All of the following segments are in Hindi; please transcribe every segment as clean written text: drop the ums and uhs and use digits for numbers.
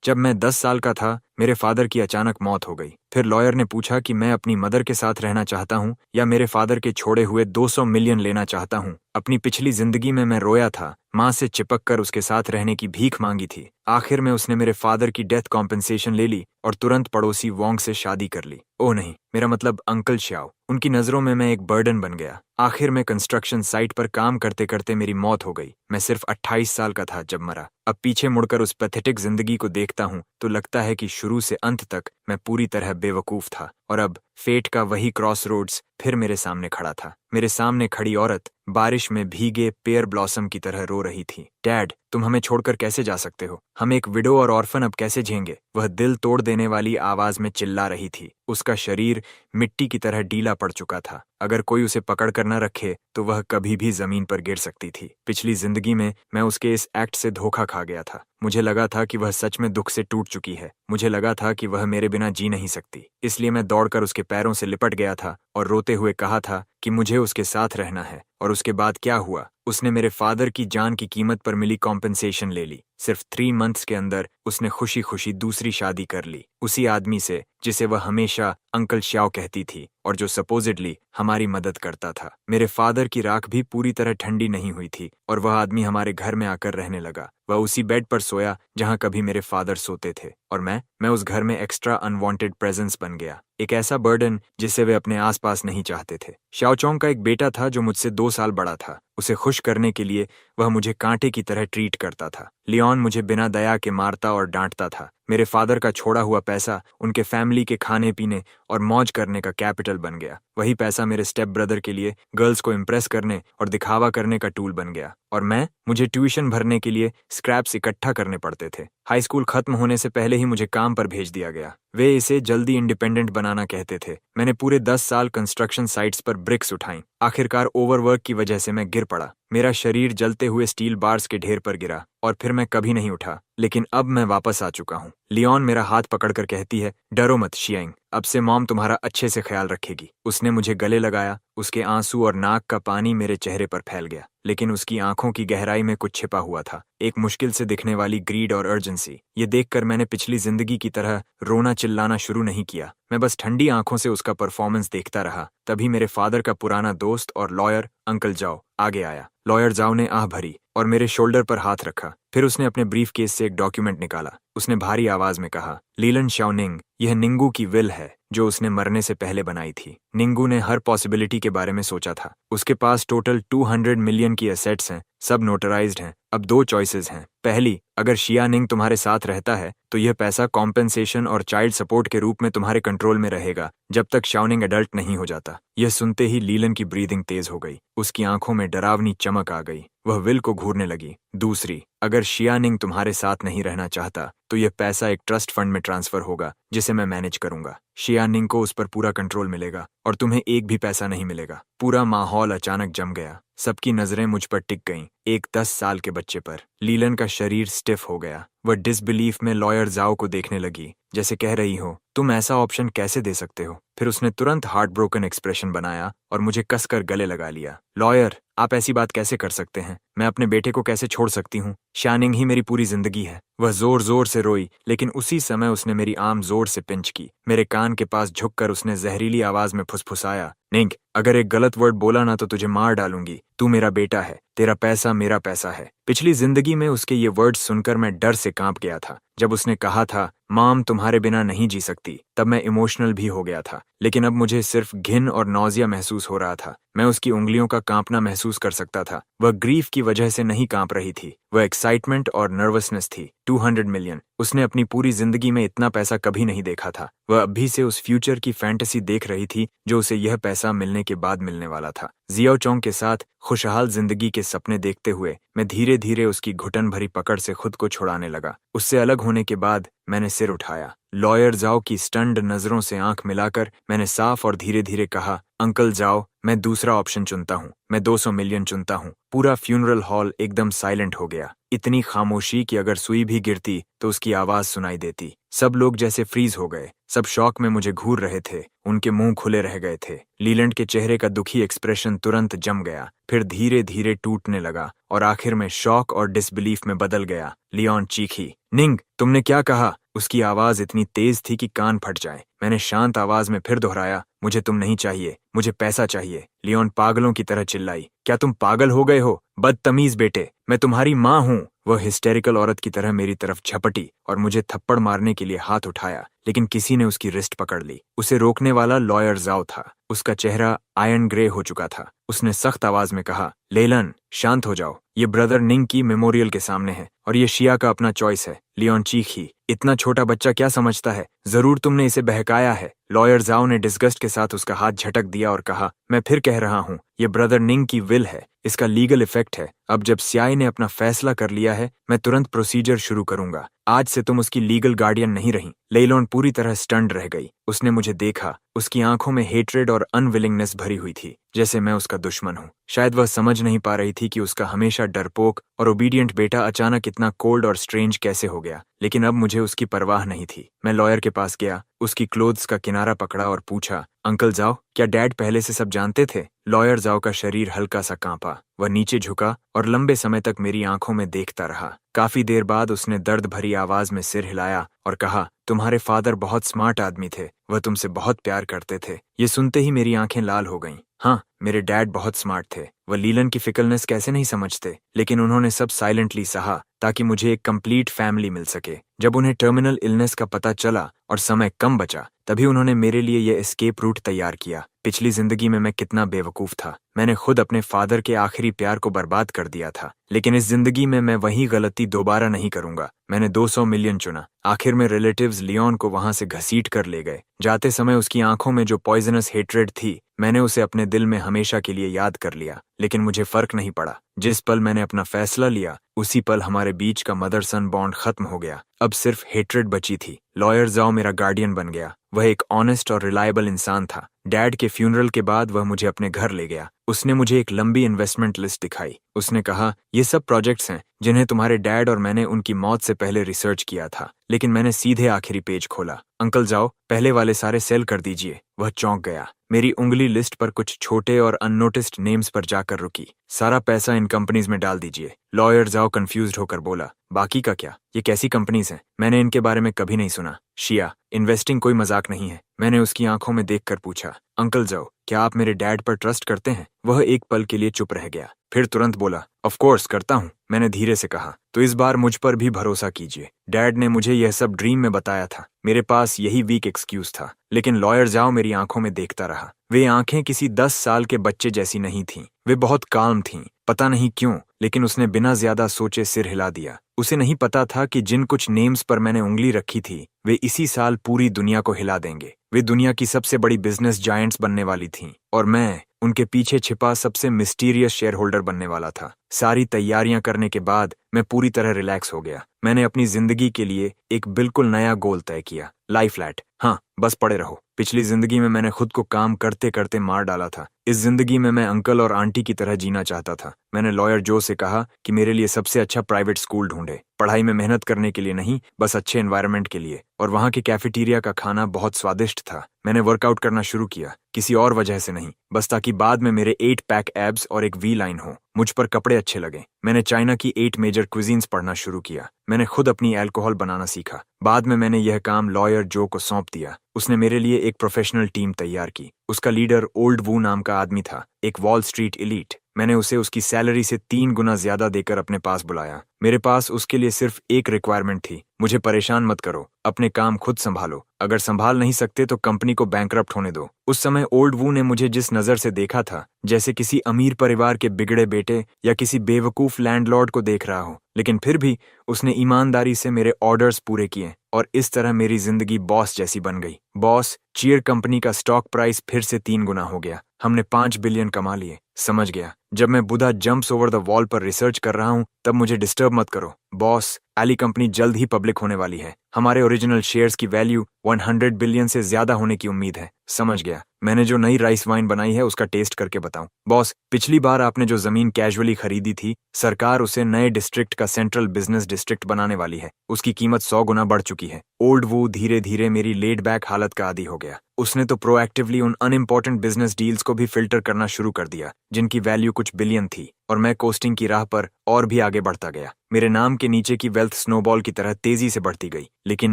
जब मैं 10 साल का था, मेरे फादर की अचानक मौत हो गई। फिर लॉयर ने पूछा कि मैं अपनी मदर के साथ रहना चाहता हूँ या मेरे फादर के छोड़े हुए 200 मिलियन लेना चाहता हूँ। अपनी पिछली जिंदगी में मैं रोया था, माँ से चिपक कर उसके साथ रहने की भीख मांगी थी। आखिर में उसने मेरे फादर की डेथ कॉम्पेंसेशन ले ली और तुरंत पड़ोसी वोंग से शादी कर ली। ओह नहीं, मेरा मतलब अंकल श्याओ। उनकी नजरों में मैं एक बर्डन बन गया। आखिर में कंस्ट्रक्शन साइट पर काम करते करते मेरी मौत हो गई। मैं सिर्फ 28 साल का था जब मरा। अब पीछे मुड़कर उस पैथेटिक जिंदगी को देखता हूँ तो लगता है कि शुरू से अंत तक मैं पूरी तरह बेवकूफ था और अब फेट का वही क्रॉस रोड्स फिर मेरे सामने खड़ा था। मेरे सामने खड़ी औरत बारिश में भीगे पेयर ब्लॉसम की तरह रो रही थी। डैड, तुम हमें छोड़कर कैसे जा सकते हो? हम एक विडो और ऑर्फन अब कैसे झेंगे? वह दिल तोड़ देने वाली आवाज में चिल्ला रही थी। उसका शरीर मिट्टी की तरह ढीला पड़ चुका था। अगर कोई उसे पकड़ कर न रखे तो वह कभी भी जमीन पर गिर सकती थी। पिछली जिंदगी में मैं उसके इस एक्ट से धोखा खा गया था। मुझे लगा था कि वह सच में दुख से टूट चुकी है। मुझे लगा था कि वह मेरे बिना जी नहीं सकती। इसलिए मैं दौड़कर उसके पैरों से लिपट गया था और रोते हुए कहा था कि मुझे उसके साथ रहना है। और उसके बाद क्या हुआ? उसने मेरे फादर की जान की कीमत पर मिली कॉम्पेंसेशन ले ली। सिर्फ 3 मंथ्स के अंदर उसने खुशी खुशी दूसरी शादी कर ली, उसी आदमी से जिसे वह हमेशा अंकल श्याओ कहती थी और जो सपोजिडली हमारी मदद करता था। मेरे फादर की राख भी पूरी तरह ठंडी नहीं हुई थी और वह आदमी हमारे घर में आकर रहने लगा। वह उसी बेड पर सोया जहां कभी मेरे फादर सोते थे और मैं उस घर में एक्स्ट्रा अनवांटेड प्रेजेंस बन गया। एक ऐसा बर्डन जिसे वे अपने आसपास नहीं चाहते थे। शाओचोंग का एक बेटा था जो मुझसे 2 साल बड़ा था। उसे खुश करने के लिए वह मुझे कांटे की तरह ट्रीट करता था। लियोन मुझे बिना दया के मारता और डांटता था। मेरे फादर का छोड़ा हुआ पैसा उनके फैमिली के खाने पीने और मौज करने का कैपिटल बन गया। वही पैसा मेरे स्टेप ब्रदर के लिए गर्ल्स को इम्प्रेस करने और दिखावा करने का टूल बन गया। और मुझे ट्यूशन भरने के लिए स्क्रैप्स इकट्ठा करने पड़ते थे। हाई स्कूल खत्म होने से पहले ही मुझे काम पर भेज दिया गया। वे इसे जल्दी इंडिपेंडेंट बनाना कहते थे। मैंने पूरे 10 साल कंस्ट्रक्शन साइट्स पर ब्रिक्स उठाई। आखिरकार ओवरवर्क की वजह से मैं गिर पड़ा। मेरा शरीर जलते हुए स्टील बार्स के ढेर पर गिरा और फिर मैं कभी नहीं उठा। लेकिन अब मैं वापस आ चुका हूँ। लियोन मेरा हाथ पकड़कर कहती है, डरो मत शियांग, अब से मॉम तुम्हारा अच्छे से ख्याल रखेगी। उसने मुझे गले लगाया। उसके आंसू और नाक का पानी मेरे चेहरे पर फैल गया, लेकिन उसकी आंखों की गहराई में कुछ छिपा हुआ था, एक मुश्किल से दिखने वाली ग्रीड और अर्जेंसी। ये देखकर मैंने पिछली जिंदगी की तरह रोना चिल्लाना शुरू नहीं किया। मैं बस ठंडी आंखों से उसका परफॉर्मेंस देखता रहा। तभी मेरे फादर का पुराना दोस्त और लॉयर अंकल जाओ आगे आया। लॉयर जाओ ने आह भरी और मेरे शोल्डर पर हाथ रखा। फिर उसने अपने ब्रीफ केस से एक डॉक्यूमेंट निकाला। उसने भारी आवाज में कहा, लीलन शाओनिंग, यह निंगू की विल है जो उसने मरने से पहले बनाई थी। निंगू ने हर पॉसिबिलिटी के बारे में सोचा था। उसके पास टोटल 200 मिलियन की एसेट्स हैं, सब नोटराइज्ड हैं। अब 2 चॉइसेस हैं। पहली, अगर शियानिंग तुम्हारे साथ रहता है तो यह पैसा कॉम्पेंसेशन और चाइल्ड सपोर्ट के रूप में तुम्हारे कंट्रोल में रहेगा जब तक शाओनिंग एडल्ट नहीं हो जाता। यह सुनते ही लीलन की ब्रीदिंग तेज हो गई। उसकी आंखों में डरावनी चमक आ गई। वह विल को घूरने लगी। दूसरी, अगर शियानिंग तुम्हारे साथ नहीं रहना चाहता तो यह पैसा एक ट्रस्ट फंड में ट्रांसफर होगा जिसे मैं मैनेज करूंगा। शियानिंग को उस पर पूरा कंट्रोल मिलेगा और तुम्हें एक भी पैसा नहीं मिलेगा। पूरा माहौल अचानक जम गया। सबकी नजरें मुझ पर टिक गईं, एक 10 साल के बच्चे पर। लीलन का शरीर स्टिफ हो गया। वह डिसबिलीफ में लॉयर जाओ को देखने लगी, जैसे कह रही हो, तुम ऐसा ऑप्शन कैसे दे सकते हो? फिर उसने तुरंत हार्ट ब्रोकन एक्सप्रेशन बनाया और मुझे कसकर गले लगा लिया। लॉयर, आप ऐसी बात कैसे कर सकते हैं? मैं अपने बेटे को कैसे छोड़ सकती हूँ? शानिंग ही मेरी पूरी जिंदगी है। वह जोर जोर से रोई, लेकिन उसी समय उसने मेरी आर्म जोर से पिंच की। मेरे कान के पास झुककर उसने जहरीली आवाज में फुसफुसाया, निंग, अगर एक गलत वर्ड बोला ना तो तुझे मार डालूंगी। तू मेरा बेटा है, तेरा पैसा मेरा पैसा है। पिछली जिंदगी में उसके ये वर्ड्स सुनकर मैं डर से कांप गया था। जब उसने कहा था, माम तुम्हारे बिना नहीं जी सकती, तब मैं इमोशनल भी हो गया था। लेकिन अब मुझे सिर्फ घिन और नौजिया महसूस हो रहा था। मैं उसकी उंगलियों का कांपना महसूस कर सकता था। वह ग्रीफ की वजह से नहीं कांप रही थी, वह एक्साइटमेंट और नर्वसनेस थी। 200 मिलियन, उसने अपनी पूरी जिंदगी में इतना पैसा कभी नहीं देखा था। वह अभी से उस फ्यूचर की फैंटेसी देख रही थी जो उसे यह पैसा मिलने के बाद मिलने वाला था। जियाओचोंग के साथ खुशहाल जिंदगी के सपने देखते हुए मैं धीरे धीरे उसकी घुटन भरी पकड़ से खुद को छुड़ाने लगा। उससे अलग होने के बाद मैंने सिर उठाया। लॉयर जाओ की स्टन्ड नजरों से आंख मिलाकर मैंने साफ और धीरे धीरे कहा, अंकल जाओ, मैं दूसरा ऑप्शन चुनता हूँ। मैं 200 मिलियन चुनता हूँ। पूरा फ्यूनरल हॉल एकदम साइलेंट हो गया। इतनी खामोशी कि अगर सुई भी गिरती तो उसकी आवाज सुनाई देती। सब लोग जैसे फ्रीज हो गए। सब शौक में मुझे घूर रहे थे। उनके मुंह खुले रह गए थे। लीलैंड के चेहरे का दुखी एक्सप्रेशन तुरंत जम गया, फिर धीरे धीरे टूटने लगा और आखिर में शॉक और डिसबिलीफ में बदल गया। लियोन चीखी, निंग, तुमने क्या कहा? उसकी आवाज इतनी तेज थी कि कान फट जाए। मैंने शांत आवाज में फिर दोहराया, मुझे तुम नहीं चाहिए, मुझे पैसा चाहिए। लियोन पागलों की तरह चिल्लाई, क्या तुम पागल हो गए हो? बदतमीज बेटे, मैं तुम्हारी माँ हूँ। वह हिस्टेरिकल औरत की तरह मेरी तरफ झपटी और मुझे थप्पड़ मारने के लिए हाथ उठाया, लेकिन किसी ने उसकी रिस्ट पकड़ ली। उसे रोकने वाला लॉयर जाओ था। उसका चेहरा आयरन ग्रे हो चुका था। उसने सख्त आवाज में कहा, लेलन, शांत हो जाओ। ये ब्रदर निंग की मेमोरियल के सामने है और ये शिया का अपना चॉइस है। लियोन चीखी, इतना छोटा बच्चा क्या समझता है? जरूर तुमने इसे बहकाया है। लॉयर जाओ ने डिस्गस्ट के साथ उसका हाथ झटक दिया और कहा, मैं फिर कह रहा हूँ, ये ब्रदर निंग की विल है, इसका लीगल इफेक्ट है। अब जब सीआई ने अपना फैसला कर लिया है, मैं तुरंत प्रोसीजर शुरू करूंगा। आज से तुम उसकी लीगल गार्डियन नहीं रही। लेलोन पूरी तरह स्टन्ड रह गई। उसने मुझे देखा। उसकी आंखों में हेट्रेड और अनविलिंगनेस भरी हुई थी, जैसे मैं उसका दुश्मन हूँ। शायद वह समझ नहीं पा रही थी कि उसका हमेशा डरपोक और ओबीडियंट बेटा अचानक इतना कोल्ड और स्ट्रेंज कैसे हो गया। लेकिन अब मुझे उसकी परवाह नहीं थी। मैं लॉयर के पास गया, उसकी क्लोथ्स का किनारा पकड़ा और पूछा, अंकल जाओ, क्या डैड पहले से सब जानते थे? लॉयर जाओ का शरीर हल्का सा कांपा। वह नीचे झुका और लंबे समय तक मेरी आंखों में देखता रहा। काफी देर बाद उसने दर्द भरी आवाज में सिर हिलाया और कहा, तुम्हारे फादर बहुत स्मार्ट आदमी थे, वह तुमसे बहुत प्यार करते थे। ये सुनते ही मेरी आंखें लाल हो गईं। हाँ, मेरे डैड बहुत स्मार्ट थे। वह लीलन की फिकलनेस कैसे नहीं समझते, लेकिन उन्होंने सब साइलेंटली सहा ताकि मुझे एक कंप्लीट फैमिली मिल सके। जब उन्हें टर्मिनल इलनेस का पता चला और समय कम बचा, तभी उन्होंने मेरे लिए यह एस्केप रूट तैयार किया। पिछली जिंदगी में मैं कितना बेवकूफ था। मैंने खुद अपने फादर के आखिरी प्यार को बर्बाद कर दिया था, लेकिन इस जिंदगी में मैं वही गलती दोबारा नहीं करूंगा। मैंने 200 मिलियन चुना। आखिर में रिलेटिव्स लियोन को वहां से घसीट कर ले गए। जाते समय उसकी आंखों में जो पॉइजनस हेट्रेड थी, मैंने उसे अपने दिल में हमेशा के लिए याद कर लिया। लेकिन मुझे फर्क नहीं पड़ा। जिस पल मैंने अपना फैसला लिया, उसी पल हमारे बीच का मदर सन बॉन्ड खत्म हो गया। अब सिर्फ हेट्रेड बची थी। लॉयर जाओ मेरा गार्डियन बन गया। वह एक ऑनेस्ट और रिलायबल इंसान था। डैड के फ्यूनरल के बाद वह मुझे अपने घर ले गया। उसने मुझे एक लंबी इन्वेस्टमेंट लिस्ट दिखाई। उसने कहा, ये सब प्रोजेक्ट्स हैं जिन्हें तुम्हारे डैड और मैंने उनकी मौत से पहले रिसर्च किया था। लेकिन मैंने सीधे आखिरी पेज खोला। अंकल जाओ, पहले वाले सारे सेल कर दीजिए। वह चौंक गया। मेरी उंगली लिस्ट पर कुछ छोटे और अननोटिस्ड नेम्स पर जाकर रुकी। सारा पैसा इन कंपनीज में डाल दीजिए। लॉयर जाओ कंफ्यूज्ड होकर बोला, बाकी का क्या? ये कैसी कंपनीज हैं? मैंने इनके बारे में कभी नहीं सुना। शिया, इन्वेस्टिंग कोई मजाक नहीं है। मैंने उसकी आंखों में देखकर पूछा, अंकल जाओ, क्या आप मेरे डैड पर ट्रस्ट करते हैं? वह एक पल के लिए चुप रह गया, फिर तुरंत बोला, ऑफ कोर्स करता हूँ। मैंने धीरे से कहा, तो इस बार मुझ पर भी भरोसा कीजिए। डैड ने मुझे यह सब ड्रीम में बताया था। मेरे पास यही वीक एक्सक्यूज था। लेकिन लॉयर जाओ मेरी आंखों में देखता रहा। वे आंखें किसी 10 साल के बच्चे जैसी नहीं थीं। वे बहुत काम थीं। पता नहीं क्यों, लेकिन उसने बिना ज्यादा सोचे सिर हिला दिया। उसे नहीं पता था कि जिन कुछ नेम्स पर मैंने उंगली रखी थी, वे इसी साल पूरी दुनिया को हिला देंगे। वे दुनिया की सबसे बड़ी बिजनेस जायंट्स बनने वाली थीं और मैं उनके पीछे छिपा सबसे मिस्टीरियस शेयर होल्डर बनने वाला था। सारी तैयारियां करने के बाद मैं पूरी तरह रिलैक्स हो गया। मैंने अपनी जिंदगी के लिए एक बिल्कुल नया गोल तय किया, लाई फ्लैट। हाँ, बस पड़े रहो। पिछली जिंदगी में मैंने खुद को काम करते करते मार डाला था। इस जिंदगी में मैं अंकल और आंटी की तरह जीना चाहता था। मैंने लॉयर जो से कहा कि मेरे लिए सबसे अच्छा प्राइवेट स्कूल ढूंढे, पढ़ाई में मेहनत करने के लिए नहीं, बस अच्छे एनवायरनमेंट के लिए। और वहाँ के कैफेटेरिया का खाना बहुत स्वादिष्ट था। मैंने वर्कआउट करना शुरू किया, किसी और वजह से नहीं, बस ताकि बाद में मेरे 8 पैक एब्स और एक वी लाइन हो। मुझ पर कपड़े अच्छे लगे। मैंने चाइना की 8 मेजर क्विजीन्स पढ़ना शुरू किया। मैंने खुद अपनी अल्कोहल बनाना सीखा। बाद में मैंने यह काम लॉयर जो को सौंप दिया। उसने मेरे लिए एक प्रोफेशनल टीम तैयार की। उसका लीडर ओल्ड वू नाम का आदमी था, एक वॉल स्ट्रीट एलीट। मैंने उसे उसकी सैलरी से 3 गुना ज्यादा देकर अपने पास बुलाया। मेरे पास उसके लिए सिर्फ एक रिक्वायरमेंट थी, मुझे परेशान मत करो, अपने काम खुद संभालो। अगर संभाल नहीं सकते तो कंपनी को बैंकरप्ट होने दो। उस समय ओल्ड वू ने मुझे जिस नजर से देखा था, जैसे किसी अमीर परिवार के बिगड़े बेटे या किसी बेवकूफ लैंडलॉर्ड को देख रहा हो, लेकिन फिर भी उसने ईमानदारी से मेरे ऑर्डर्स पूरे किए और इस तरह मेरी जिंदगी बॉस जैसी बन गई। बॉस, चीयर कंपनी का स्टॉक प्राइस फिर से 3 गुना हो गया। हमने 5 बिलियन कमा लिए। समझ गया। जब मैं बुधा जंप्स ओवर द वॉल पर रिसर्च कर रहा हूँ, तब मुझे डिस्टर्ब मत करो। बॉस, एली कंपनी जल्द ही पब्लिक होने वाली है। हमारे ओरिजिनल शेयर्स की वैल्यू 100 बिलियन से ज्यादा होने की उम्मीद है। समझ गया। मैंने जो नई राइस वाइन बनाई है उसका टेस्ट करके बताऊं। बॉस, पिछली बार आपने जो जमीन कैजुअली खरीदी थी, सरकार उसे नए डिस्ट्रिक्ट का सेंट्रल बिजनेस डिस्ट्रिक्ट बनाने वाली है। उसकी कीमत 100 गुना बढ़ चुकी है। ओल्ड वो धीरे धीरे मेरी लेड बैक हालत का आदी हो गया। उसने तो प्रोएक्टिवली उन अनइम्पोर्टेंट बिजनेस डील्स को भी फिल्टर करना शुरू कर दिया जिनकी वैल्यू कुछ बिलियन थी, और मैं कोस्टिंग की राह पर और भी आगे बढ़ता गया। मेरे नाम के नीचे की वेल्थ स्नोबॉल की तरह तेजी से बढ़ती गई, लेकिन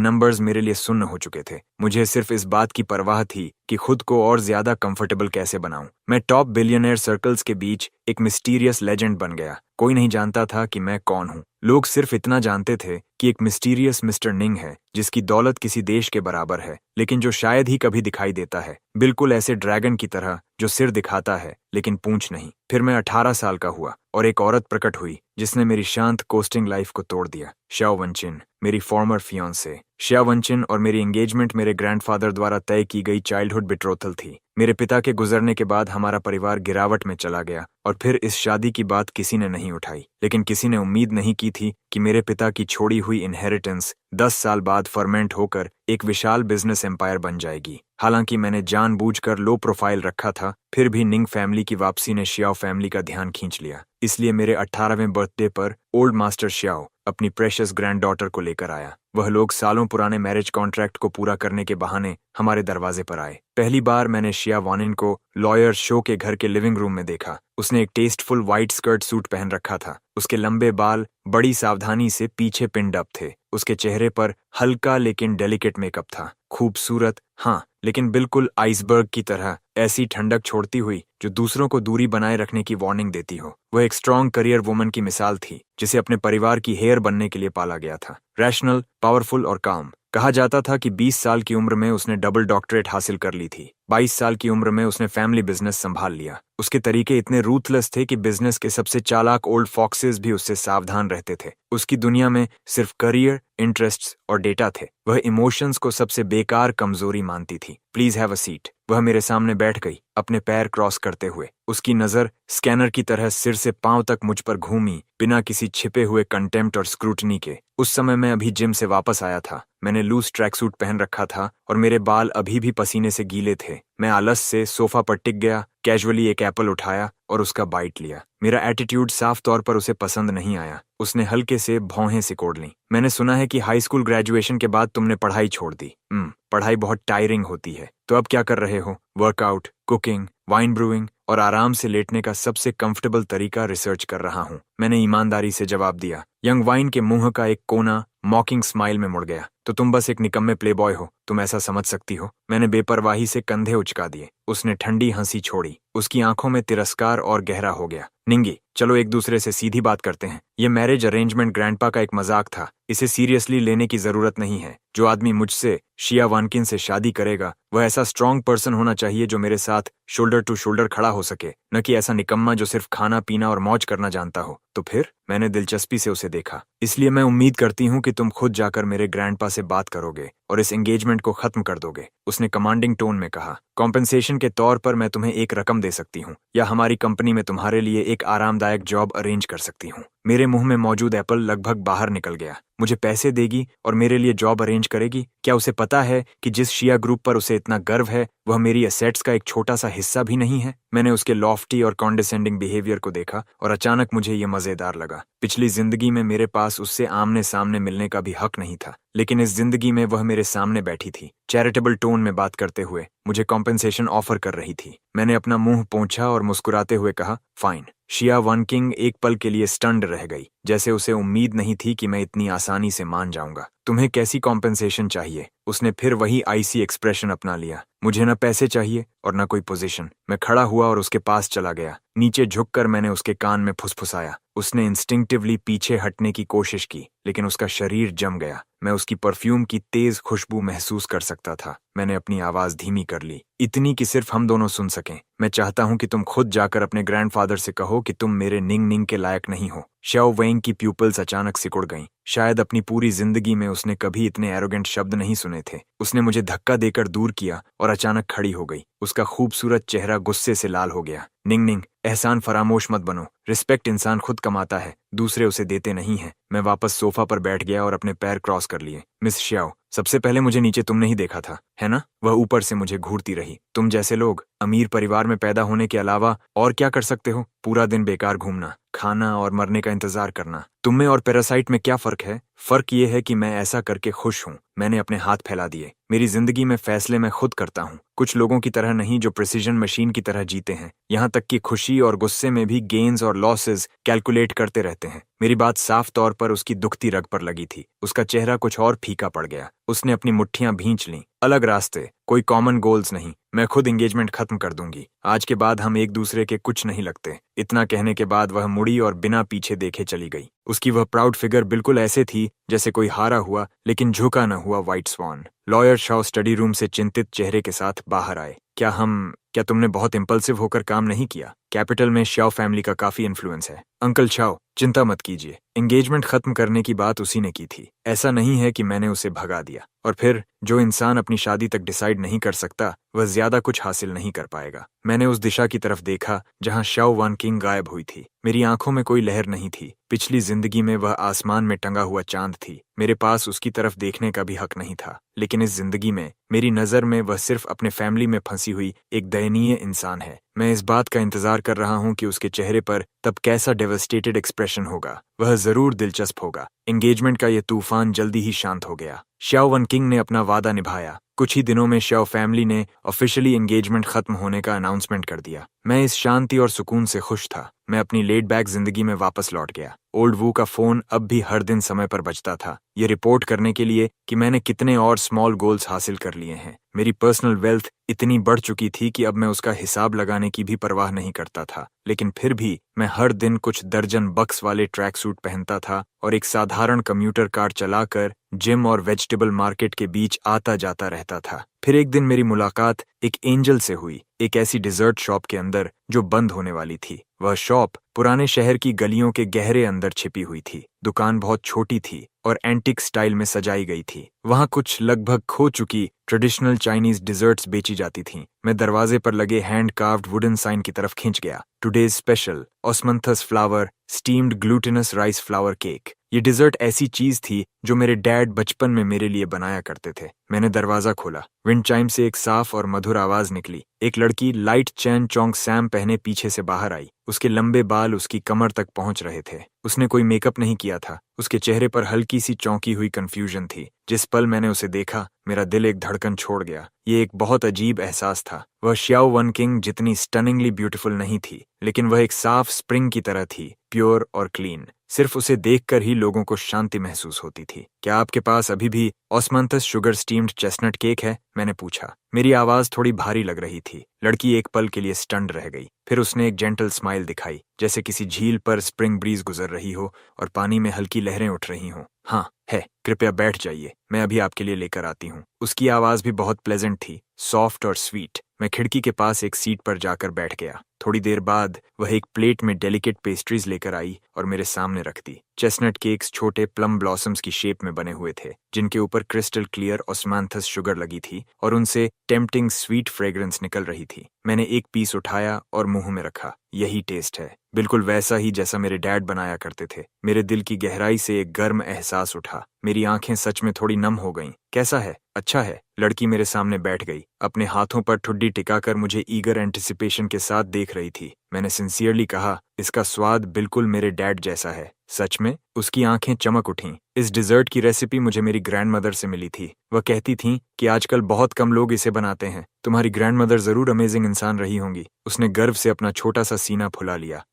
नंबर्स मेरे लिए सुन्न हो चुके थे। मुझे सिर्फ इस बात की परवाह थी कि खुद को और ज्यादा कंफर्टेबल कैसे बनाऊं। मैं टॉप बिलियनर सर्कल्स के बीच एक मिस्टीरियस लेजेंड बन गया। कोई नहीं जानता था कि मैं कौन हूं। लोग सिर्फ इतना जानते थे कि एक मिस्टीरियस मिस्टर निंग है जिसकी दौलत किसी देश के बराबर है, लेकिन जो शायद ही कभी दिखाई देता है, बिल्कुल ऐसे ड्रैगन की तरह जो सिर दिखाता है लेकिन पूंछ नहीं। फिर मैं 18 साल का हुआ और एक औरत प्रकट हुई जिसने मेरी शांत कोस्टिंग लाइफ को तोड़ दिया। श्याओ वनचिन, मेरी फॉर्मर फियांसे। श्याओ वनचिन और मेरी एंगेजमेंट मेरे ग्रैंडफादर द्वारा तय की गई चाइल्डहुड बिट्रोथल थी। मेरे पिता के गुजरने के बाद हमारा परिवार गिरावट में चला गया और फिर इस शादी की बात किसी ने नहीं उठाई, लेकिन किसी ने उम्मीद नहीं की थी कि मेरे पिता की छोड़ी हुई इनहेरिटेंस 10 साल बाद फर्मेंट होकर एक विशाल बिजनेस एम्पायर बन जाएगी। हालांकि मैंने जानबूझकर लो प्रोफाइल रखा था, फिर भी निंग फैमिली की वापसी ने श्याओ फैमिली का ध्यान खींच लिया। इसलिए मेरे 18वें बर्थडे पर ओल्ड मास्टर श्याओ अपनी प्रेशियस ग्रैंडडॉटर को लेकर आया। वह लोग सालों पुराने मैरिज कॉन्ट्रैक्ट को पूरा करने के बहाने हमारे दरवाजे पर आए। पहली बार मैंने शिया वानिन को लॉयर शो के घर के लिविंग रूम में देखा। उसने एक टेस्टफुल व्हाइट स्कर्ट सूट पहन रखा था। उसके लंबे बाल बड़ी सावधानी से पीछे पिन्ड अप थे। उसके चेहरे पर हल्का लेकिन डेलिकेट मेकअप था। खूबसूरत, हाँ, लेकिन बिल्कुल आइसबर्ग की तरह, ऐसी ठंडक छोड़ती हुई जो दूसरों को दूरी बनाए रखने की वार्निंग देती हो। वह एक स्ट्रॉन्ग करियर वुमन की मिसाल थी जिसे अपने परिवार की हेयर बनने के लिए पाला गया था। रैशनल, पावरफुल और काम। कहा जाता था कि 20 साल की उम्र में उसने डबल डॉक्टरेट हासिल कर ली थी। 22 साल की उम्र में उसने फैमिली बिजनेस संभाल लिया। उसके तरीके इतने रूथलेस थे कि बिजनेस के सबसे चालाक ओल्ड फॉक्सेस भी उससे सावधान रहते थे। उसकी दुनिया में सिर्फ करियर, इंटरेस्ट्स और डेटा थे। वह इमोशंस को सबसे बेकार कमजोरी मानती थी। Please have a seat. वह मेरे सामने बैठ गई, अपने पैर क्रॉस करते हुए। उसकी नजर स्कैनर की तरह सिर से पांव तक मुझ पर घूमी, बिना किसी छिपे हुए कंटेम्प्ट और स्क्रूटनी के। उस समय मैं अभी जिम से वापस आया था। मैंने लूज ट्रैक सूट पहन रखा था और मेरे बाल अभी भी पसीने से गीले थे। मैं आलस से सोफा पर टिक गया, कैजुअली एक एप्पल उठाया और उसका बाइट लिया। मेरा एटीट्यूड साफ तौर पर उसे पसंद नहीं आया। उसने हल्के से भौहें सिकोड़ लीं। मैंने सुना है कि हाई स्कूल ग्रेजुएशन के बाद तुमने पढ़ाई छोड़ दी। पढ़ाई बहुत टायरिंग होती है, तो अब क्या कर रहे हो? वर्कआउट, कुकिंग, वाइन ब्रूइंग और आराम से लेटने का सबसे कंफर्टेबल तरीका रिसर्च कर रहा हूँ, मैंने ईमानदारी से जवाब दिया। यंग वाइन के मुंह का एक कोना मॉकिंग स्माइल में मुड़ गया। तो तुम बस एक निकम्मे प्लेबॉय हो, तुम ऐसा समझ सकती हो? मैंने बेपरवाही से कंधे उचका दिए। उसने ठंडी हंसी छोड़ी। उसकी आंखों में तिरस्कार और गहरा हो गया। निंगी, चलो एक दूसरे से सीधी बात करते हैं। ये मैरिज अरेंजमेंट ग्रैंडपा का एक मजाक था। इसे सीरियसली लेने की जरूरत नहीं है। जो आदमी मुझसे, शिया वानकिन से शादी करेगा, वह ऐसा स्ट्रांग पर्सन होना चाहिए जो मेरे साथ शोल्डर टू शोल्डर खड़ा हो सके, न कि ऐसा निकम्मा जो सिर्फ खाना पीना और मौज करना जानता हो। तो फिर? मैंने दिलचस्पी से उसे देखा। इसलिए मैं उम्मीद करती हूँ कि तुम खुद जाकर मेरे ग्रैंडपा से बात करोगे और इस एंगेजमेंट को खत्म कर दोगे। उसने कमांडिंग टोन में कहा। कॉम्पेंसेशन के तौर पर मैं तुम्हें एक रकम दे सकती हूँ, या हमारी कंपनी में तुम्हारे लिए एक आरामदायक जॉब अरेंज कर सकती हूँ। मेरे मुंह में मौजूद एप्पल लगभग बाहर निकल गया। मुझे पैसे देगी और मेरे लिए जॉब अरेंज करेगी? क्या उसे पता है कि जिस शिया ग्रुप पर उसे इतना गर्व है, वह मेरी एसेट्स का एक छोटा सा हिस्सा भी नहीं है? मैंने उसके लॉफ्टी और कॉन्डिसेंडिंग बिहेवियर को देखा और अचानक मुझे ये मजेदार लगा। पिछली जिंदगी में मेरे पास उससे आमने सामने मिलने का भी हक नहीं था, लेकिन इस जिंदगी में वह मेरे सामने बैठी थी, चैरिटेबल टोन में बात करते हुए मुझे कॉम्पेंसेशन ऑफर कर रही थी। मैंने अपना मुंह पोंछा और मुस्कुराते हुए कहा, फाइन। शिया वानकिंग एक पल के लिए स्टन्ड रह गई, जैसे उसे उम्मीद नहीं थी कि मैं इतनी आसानी से मान जाऊंगा। तुम्हें कैसी कॉम्पेंसेशन चाहिए? उसने फिर वही आईसी एक्सप्रेशन अपना लिया। मुझे न पैसे चाहिए और न कोई पोजीशन। मैं खड़ा हुआ और उसके पास चला गया। नीचे झुककर मैंने उसके कान में फुसफुसाया। उसने इंस्टिंक्टिवली पीछे हटने की कोशिश की, लेकिन उसका शरीर जम गया। मैं उसकी परफ्यूम की तेज खुशबू महसूस कर सकता था। मैंने अपनी आवाज धीमी कर ली, इतनी कि सिर्फ हम दोनों सुन सकें। मैं चाहता हूं कि तुम खुद जाकर अपने ग्रैंडफादर से कहो कि तुम मेरे निंग निंग के लायक नहीं हो। श्याओ वेंग की प्यूपल्स अचानक सिकुड़ गईं। शायद अपनी पूरी जिंदगी में उसने कभी इतने एरोगेंट शब्द नहीं सुने थे। उसने मुझे धक्का देकर दूर किया और अचानक खड़ी हो गई। उसका खूबसूरत चेहरा गुस्से से लाल हो गया। निंग निंग, एहसान फरामोश मत बनो। रिस्पेक्ट इंसान खुद कमाता है, दूसरे उसे देते नहीं हैं। मैं वापस सोफा पर बैठ गया और अपने पैर क्रॉस कर लिए। मिस श्याओ, सबसे पहले मुझे नीचे तुमने ही देखा था, है ना? वह ऊपर से मुझे घूरती रही। तुम जैसे लोग अमीर परिवार में पैदा होने के अलावा और क्या कर सकते हो? पूरा दिन बेकार घूमना, खाना और मरने का इंतजार करना। तुम में और पैरासाइट में क्या फर्क है? फर्क ये है कि मैं ऐसा करके खुश हूँ। मैंने अपने हाथ फैला दिए। मेरी जिंदगी में फैसले मैं खुद करता हूँ, कुछ लोगों की तरह नहीं जो प्रिसीजन मशीन की तरह जीते हैं। यहाँ तक कि खुशी और गुस्से में भी गेन्स और लॉसेस कैलकुलेट करते रहते हैं। मेरी बात साफ तौर पर उसकी दुखती रग पर लगी थी। उसका चेहरा कुछ और फीका पड़ गया। उसने अपनी मुट्ठियां भींच लीं। अलग रास्ते, कोई कॉमन गोल्स नहीं। मैं खुद एंगेजमेंट खत्म कर दूंगी। आज के बाद हम एक दूसरे के कुछ नहीं लगते। इतना कहने के बाद वह मुड़ी और बिना पीछे देखे चली गई। उसकी वह प्राउड फिगर बिल्कुल ऐसे थी जैसे कोई हारा हुआ लेकिन झुका न हुआ व्हाइट स्वान। लॉयर शाओ स्टडी रूम से चिंतित चेहरे के साथ बाहर आए। क्या तुमने बहुत इम्पल्सिव होकर काम नहीं किया? कैपिटल में शाओ फैमिली का काफी इन्फ्लुएंस है। अंकल शाओ, चिंता मत कीजिए, एंगेजमेंट खत्म करने की बात उसी ने की थी। ऐसा नहीं है कि मैंने उसे भगा दिया। और फिर जो इंसान अपनी शादी तक डिसाइड नहीं कर सकता वह ज्यादा कुछ हासिल नहीं कर पाएगा। मैंने उस दिशा की तरफ देखा जहां शाओ वन किंग गायब हुई थी। मेरी आंखों में कोई लहर नहीं थी। पिछली जिंदगी में वह आसमान में टंगा हुआ चांद थी। मेरे पास उसकी तरफ देखने का भी हक नहीं था। लेकिन इस जिंदगी में मेरी नजर में वह सिर्फ अपने फैमिली में फंसी हुई एक दयनीय इंसान है। मैं इस बात का इंतजार कर रहा हूं कि उसके चेहरे पर तब कैसा डेवस्टेटेड एक्सप्रेशन होगा। वह जरूर दिलचस्प होगा। एंगेजमेंट का यह तूफान जल्दी ही शांत हो गया। शाओ वन किंग ने अपना वादा निभाया। कुछ ही दिनों में शाओ फैमिली ने ऑफिशियली एंगेजमेंट खत्म होने का अनाउंसमेंट कर दिया। मैं इस शांति और सुकून से खुश था। मैं अपनी लेड बैक जिंदगी में वापस लौट गया। ओल्ड वू का फोन अब भी हर दिन समय पर बजता था, ये रिपोर्ट करने के लिए कि मैंने कितने और स्मॉल गोल्स हासिल कर लिए हैं। मेरी पर्सनल वेल्थ इतनी बढ़ चुकी थी कि अब मैं उसका हिसाब लगाने की भी परवाह नहीं करता था। लेकिन फिर भी मैं हर दिन कुछ दर्जन बक्स वाले ट्रैक सूट पहनता था और एक साधारण कम्यूटर कार चलाकर जिम और वेजिटेबल मार्केट के बीच आता जाता रहता था। फिर एक दिन मेरी मुलाकात एक एंजल से हुई, एक ऐसी डिजर्ट शॉप के अंदर जो बंद होने वाली थी। वह शॉप पुराने शहर की गलियों के गहरे अंदर छिपी हुई थी। दुकान बहुत छोटी थी और एंटीक स्टाइल में सजाई गई थी। वहां कुछ लगभग खो चुकी ट्रेडिशनल चाइनीज डिजर्ट्स बेची जाती थीं। मैं दरवाजे पर लगे हैंड कार्व्ड वुडन साइन की तरफ खिंच गया। Today's special osmanthus flower steamed glutinous rice flower cake. ये डिजर्ट ऐसी चीज थी जो मेरे डैड बचपन में मेरे लिए बनाया करते थे। मैंने दरवाजा खोला। विंड चाइम से एक साफ और मधुर आवाज निकली। एक लड़की लाइट चैन चोंग सैम पहने पीछे से बाहर आई। उसके लंबे बाल उसकी कमर तक पहुंच रहे थे। उसने कोई मेकअप नहीं किया था। उसके चेहरे पर हल्की सी चौंकी हुई कंफ्यूजन थी। जिस पल मैंने उसे देखा मेरा दिल एक धड़कन छोड़ गया। ये एक बहुत अजीब एहसास था। वह शाओ वन किंग जितनी स्टनिंगली ब्यूटीफुल नहीं थी, लेकिन वह एक साफ स्प्रिंग की तरह थी, प्योर और क्लीन। सिर्फ उसे देखकर ही लोगों को शांति महसूस होती थी। क्या आपके पास अभी भी ऑस्मंथस शुगर स्टीम्ड चेस्टनट केक है? मैंने पूछा। मेरी आवाज थोड़ी भारी लग रही थी। लड़की एक पल के लिए स्टन्ड रह गई। फिर उसने एक जेंटल स्माइल दिखाई, जैसे किसी झील पर स्प्रिंग ब्रीज गुजर रही हो और पानी में हल्की लहरें उठ रही हों। हाँ है, कृपया बैठ जाइए, मैं अभी आपके लिए लेकर आती हूँ। उसकी आवाज भी बहुत प्लेजेंट थी, सॉफ्ट और स्वीट। मैं खिड़की के पास एक सीट पर जाकर बैठ गया। थोड़ी देर बाद वह एक प्लेट में डेलिकेट पेस्ट्रीज लेकर आई और मेरे सामने रख दी। चेस्टनट केक्स छोटे प्लम ब्लॉसम्स की शेप में बने हुए थे, जिनके ऊपर क्रिस्टल क्लियर ऑस्मांथस शुगर लगी थी और उनसे टेम्पटिंग स्वीट फ्रेग्रेंस निकल रही थी। मैंने एक पीस उठाया और मुंह में रखा। यही टेस्ट है, बिल्कुल वैसा ही जैसा मेरे डैड बनाया करते थे। मेरे दिल की गहराई से एक गर्म एहसास उठा। मेरी आंखें सच में थोड़ी नम हो गईं। कैसा है? अच्छा है। लड़की मेरे सामने बैठ गई, अपने हाथों पर ठुड्डी टिकाकर मुझे ईगर एंटिसिपेशन के साथ देख रही थी। मैंने सिंसियरली कहा, इसका स्वाद बिल्कुल मेरे डैड जैसा है। सच में? उसकी आंखें चमक उठीं। इस डिजर्ट की रेसिपी मुझे मेरी ग्रैंडमदर से मिली थी। वह कहती थीं कि आजकल बहुत कम लोग इसे बनाते हैं। तुम्हारी ग्रैंडमदर जरूर अमेजिंग इंसान रही होंगी। उसने गर्व से अपना छोटा सा सीना फुला लिया।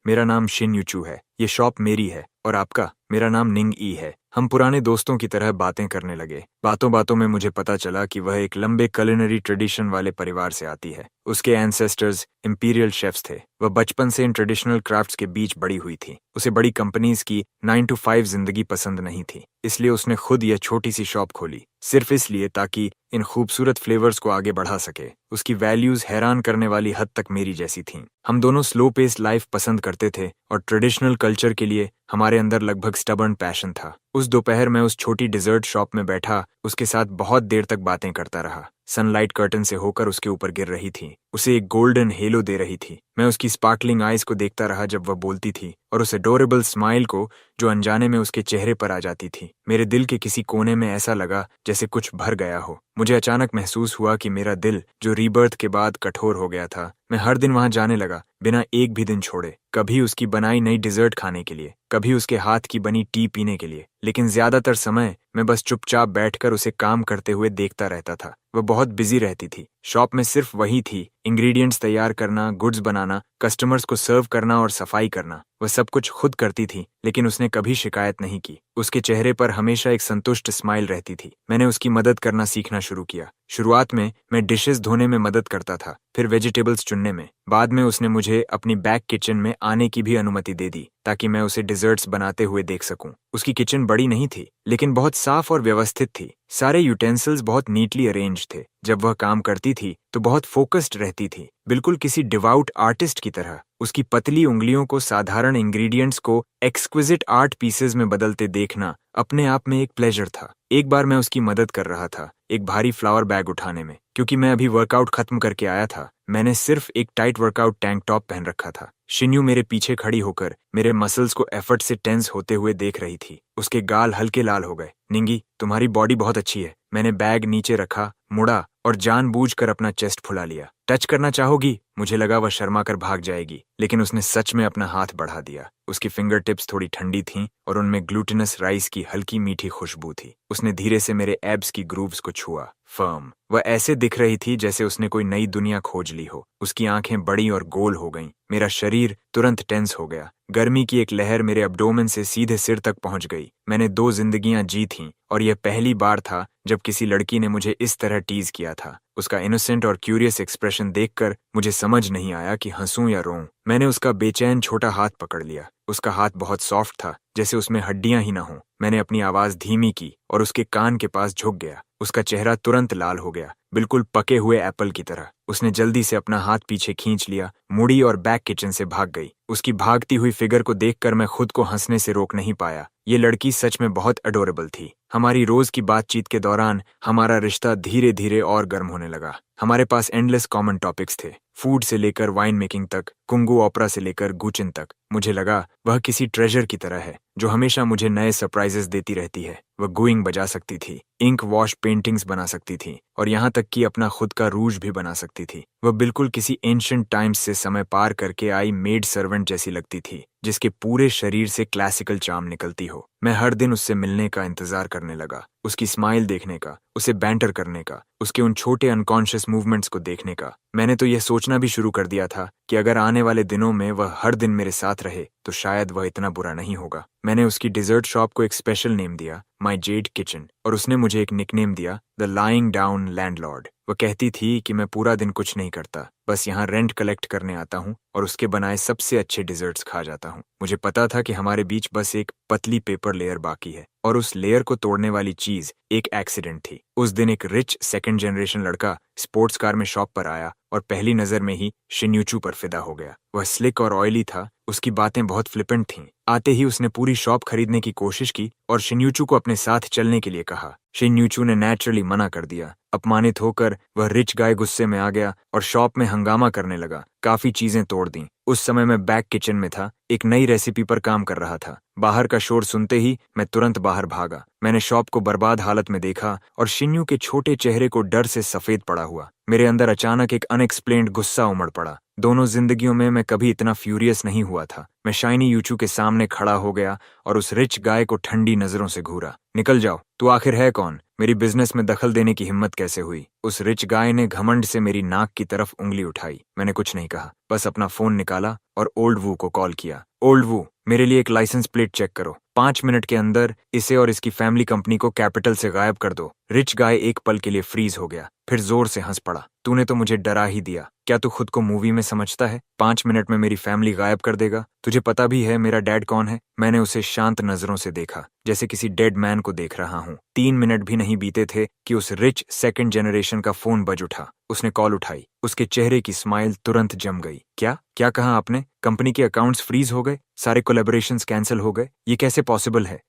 मेरा नाम शिन यूचू है। ये शॉप मेरी है। और आपका? मेरा नाम निंग ई है। हम पुराने दोस्तों की तरह बातें करने लगे। बातों बातों में मुझे पता चला कि वह एक लंबे कुलिनरी ट्रेडिशन वाले परिवार से आती है। उसके एंसेस्टर्स इंपीरियल शेफ्स थे। वह बचपन से इन ट्रेडिशनल क्राफ्ट्स के बीच बड़ी हुई थी। उसे बड़ी कंपनीज की 9 to 5 जिंदगी पसंद नहीं थी, इसलिए उसने खुद यह छोटी सी शॉप खोली, सिर्फ इसलिए ताकि इन खूबसूरत फ्लेवर्स को आगे बढ़ा सके। उसकी वैल्यूज हैरान करने वाली हद तक मेरी जैसी थीं। हम दोनों स्लो पेस लाइफ पसंद करते थे और ट्रेडिशनल कल्चर के लिए हमारे अंदर लगभग स्टबर्न पैशन था। उस दोपहर मैं उस छोटी डिजर्ट शॉप में बैठा उसके साथ बहुत देर तक बातें करता रहा। सनलाइट कर्टन से होकर उसके ऊपर गिर रही थी। उसे एक गोल्डन हेलो दे रही थी। मैं उसकी स्पार्कलिंग आइज को देखता रहा जब वह बोलती थी और उस एडोरेबल स्माइल को जो अनजाने में उसके चेहरे पर आ जाती थी। मेरे दिल के किसी कोने में ऐसा लगा जैसे कुछ भर गया हो। मुझे अचानक महसूस हुआ कि मेरा दिल जो रीबर्थ के बाद कठोर हो गया था, मैं हर दिन वहां जाने लगा बिना एक भी दिन छोड़े। कभी उसकी बनाई नई डिजर्ट खाने के लिए, कभी उसके हाथ की बनी टी पीने के लिए, लेकिन ज्यादातर समय मैं बस चुपचाप बैठकर उसे काम करते हुए देखता रहता था। वह बहुत बिजी रहती थी। शॉप में सिर्फ वही थी, इंग्रेडिएंट्स तैयार करना, गुड्स बनाना, कस्टमर्स को सर्व करना और सफाई करना। वह सब कुछ खुद करती थी, लेकिन उसने कभी शिकायत नहीं की। उसके चेहरे पर हमेशा एक संतुष्ट स्माइल रहती थी। मैंने उसकी मदद करना सीखना शुरू किया। शुरुआत में मैं डिशेस धोने में मदद करता था, फिर वेजिटेबल्स चुनने में। बाद में उसने मुझे अपनी बैक किचन में आने की भी अनुमति दे दी ताकि मैं उसे डिजर्ट्स बनाते हुए देख सकूं। उसकी किचन बड़ी नहीं थी, लेकिन बहुत साफ और व्यवस्थित थी। सारे यूटेंसिल्स बहुत नीटली अरेंज थे। जब वह काम करती थी तो बहुत फोकस्ड रहती थी, बिल्कुल किसी डिवाउट आर्टिस्ट की तरह। उसकी पतली उंगलियों को साधारण इंग्रेडिएंट्स को एक्सक्विजिट आर्ट पीसेस में बदलते देखना अपने आप में एक प्लेजर था। एक बार मैं उसकी मदद कर रहा था एक भारी फ्लावर बैग उठाने में। क्योंकि मैं अभी वर्कआउट खत्म करके आया था, मैंने सिर्फ एक टाइट वर्कआउट टैंक टॉप पहन रखा था। शिन्यू मेरे पीछे खड़ी होकर मेरे मसल्स को एफर्ट से टेंस होते हुए देख रही थी। उसके गाल हल्के लाल हो गए। निंगी, तुम्हारी बॉडी बहुत अच्छी है। मैंने बैग नीचे रखा, मुड़ा और जानबूझकर अपना चेस्ट फुला लिया। टच करना चाहोगी? मुझे लगा वह शर्मा कर भाग जाएगी, लेकिन उसने सच में अपना हाथ बढ़ा दिया। उसकी फिंगर टिप्स थोड़ी ठंडी थीं और उनमें ग्लूटिनस राइस की हल्की मीठी खुशबू थी। उसने धीरे से मेरे एब्स की ग्रूव्स को छुआ। फर्म। वह ऐसे दिख रही थी जैसे उसने कोई नई दुनिया खोज ली हो। उसकी आंखें बड़ी और गोल हो गईं। मेरा शरीर तुरंत टेंस हो गया। गर्मी की एक लहर मेरे अब्डोमेन से सीधे सिर तक पहुंच गई। मैंने 2 जिंदगियां जी थीं और यह पहली बार था जब किसी लड़की ने मुझे इस तरह टीज किया था। उसका इनोसेंट और क्यूरियस एक्सप्रेशन देखकर मुझे समझ नहीं आया कि हंसूं या रोऊं। मैंने उसका बेचैन छोटा हाथ पकड़ लिया। उसका हाथ बहुत सॉफ्ट था, जैसे उसमें हड्डियां ही न हों। मैंने अपनी आवाज धीमी की और उसके कान के पास झुक गया। उसका चेहरा तुरंत लाल हो गया, बिल्कुल पके हुए एप्पल की तरह। उसने जल्दी से अपना हाथ पीछे खींच लिया, मुड़ी और बैक किचन से भाग गई। उसकी भागती हुई फिगर को देखकर मैं खुद को हंसने से रोक नहीं पाया। ये लड़की सच में बहुत अडोरेबल थी। हमारी रोज की बातचीत के दौरान हमारा रिश्ता धीरे धीरे और गर्म होने लगा। हमारे पास एंडलेस कॉमन टॉपिक्स थे, फूड से लेकर वाइन मेकिंग तक, कुंगू ओपरा से लेकर गुचिन तक। मुझे लगा वह किसी ट्रेजर की तरह है जो हमेशा मुझे नए सरप्राइजेस देती रहती है। वह गुइंग बजा सकती थी, इंक वॉश पेंटिंग्स बना सकती थी और यहाँ तक कि अपना खुद का रूज भी बना सकती थी। वह बिल्कुल किसी एंशिएंट टाइम्स से समय पार करके आई मेड सर्वेंट जैसी लगती थी, जिसके पूरे शरीर से क्लासिकल चार्म निकलती हो। मैं हर दिन उससे मिलने का इंतजार करने लगा, उसकी स्माइल देखने का, उसे बैंटर करने का, उसके उन छोटे अनकॉन्शियस मूवमेंट्स को देखने का। मैंने तो यह सोचना भी शुरू कर दिया था कि अगर आने वाले दिनों में वह हर दिन मेरे साथ रहे तो शायद वह इतना बुरा नहीं होगा। मैंने उसकी डिजर्ट शॉप को एक स्पेशल नेम दिया, माई जेड किचन, और उसने मुझे एक निकनेम दिया, द लाइंग डाउन लैंडलॉर्ड। वह कहती थी कि मैं पूरा दिन कुछ नहीं करता, बस यहाँ रेंट कलेक्ट करने आता हूँ और उसके बनाए सबसे अच्छे डिजर्ट्स खा जाता हूँ। मुझे पता था कि हमारे बीच बस एक पतली पेपर लेयर बाकी है और उस लेयर को तोड़ने वाली चीज एक एक्सीडेंट थी। उस दिन एक रिच सेकंड जनरेशन लड़का स्पोर्ट्स कार में शॉप पर आया और पहली नजर में ही शिन्यूचू पर फिदा हो गया। वह स्लिक और ऑयली था, उसकी बातें बहुत फ्लिपेंट थीं। आते ही उसने पूरी शॉप खरीदने की कोशिश की और शिन्यूचू को अपने साथ चलने के लिए कहा। शिन्यूचू ने नेचुरली मना कर दिया। अपमानित होकर वह रिच गाय गुस्से में आ गया और शॉप में हंगामा करने लगा, काफी चीजें तोड़ दी। उस समय मैं बैक किचन में था, एक नई रेसिपी पर काम कर रहा था। बाहर का शोर सुनते ही मैं तुरंत बाहर भागा। मैंने शॉप को बर्बाद हालत में देखा और शिन्यू के छोटे चेहरे को डर से सफेद पड़ा हुआ। मेरे अंदर अचानक एक अनएक्सप्लेन्ड गुस्सा उमड़ पड़ा। दोनों जिंदगियों में मैं कभी इतना फ्यूरियस नहीं हुआ था। मैं शाइनी यूचू के सामने खड़ा हो गया और उस रिच गाय को ठंडी नजरों से घूरा। निकल जाओ, तू आखिर है कौन? मेरी बिजनेस में दखल देने की हिम्मत कैसे हुई? उस रिच गाय ने घमंड से मेरी नाक की तरफ उंगली उठाई। मैंने कुछ नहीं कहा, बस अपना फोन निकाला और ओल्ड वू को कॉल किया। ओल्ड वू, मेरे लिए एक लाइसेंस प्लेट चेक करो। 5 मिनट के अंदर इसे और इसकी फैमिली कंपनी को कैपिटल से गायब कर दो। रिच गाय एक पल के लिए फ्रीज हो गया, फिर जोर से हंस पड़ा। तूने तो मुझे डरा ही दिया। क्या तू खुद को मूवी में समझता है? 5 मिनट में मेरी फैमिली गायब कर देगा? तुझे पता भी है मेरा डैड कौन है? मैंने उसे शांत नजरों से देखा, जैसे किसी डेड मैन को देख रहा हूँ। 3 मिनट भी नहीं बीते थे कि उस रिच सेकंड जनरेशन का फोन बज उठा। उसने कॉल उठाई। उसके चेहरे की स्माइल तुरंत जम गई। क्या कहा आपने? कंपनी के अकाउंट्स फ्रीज हो गए, सारे कोलैबोरेशंस कैंसिल हो गए? ये कैसे पॉसिबल है?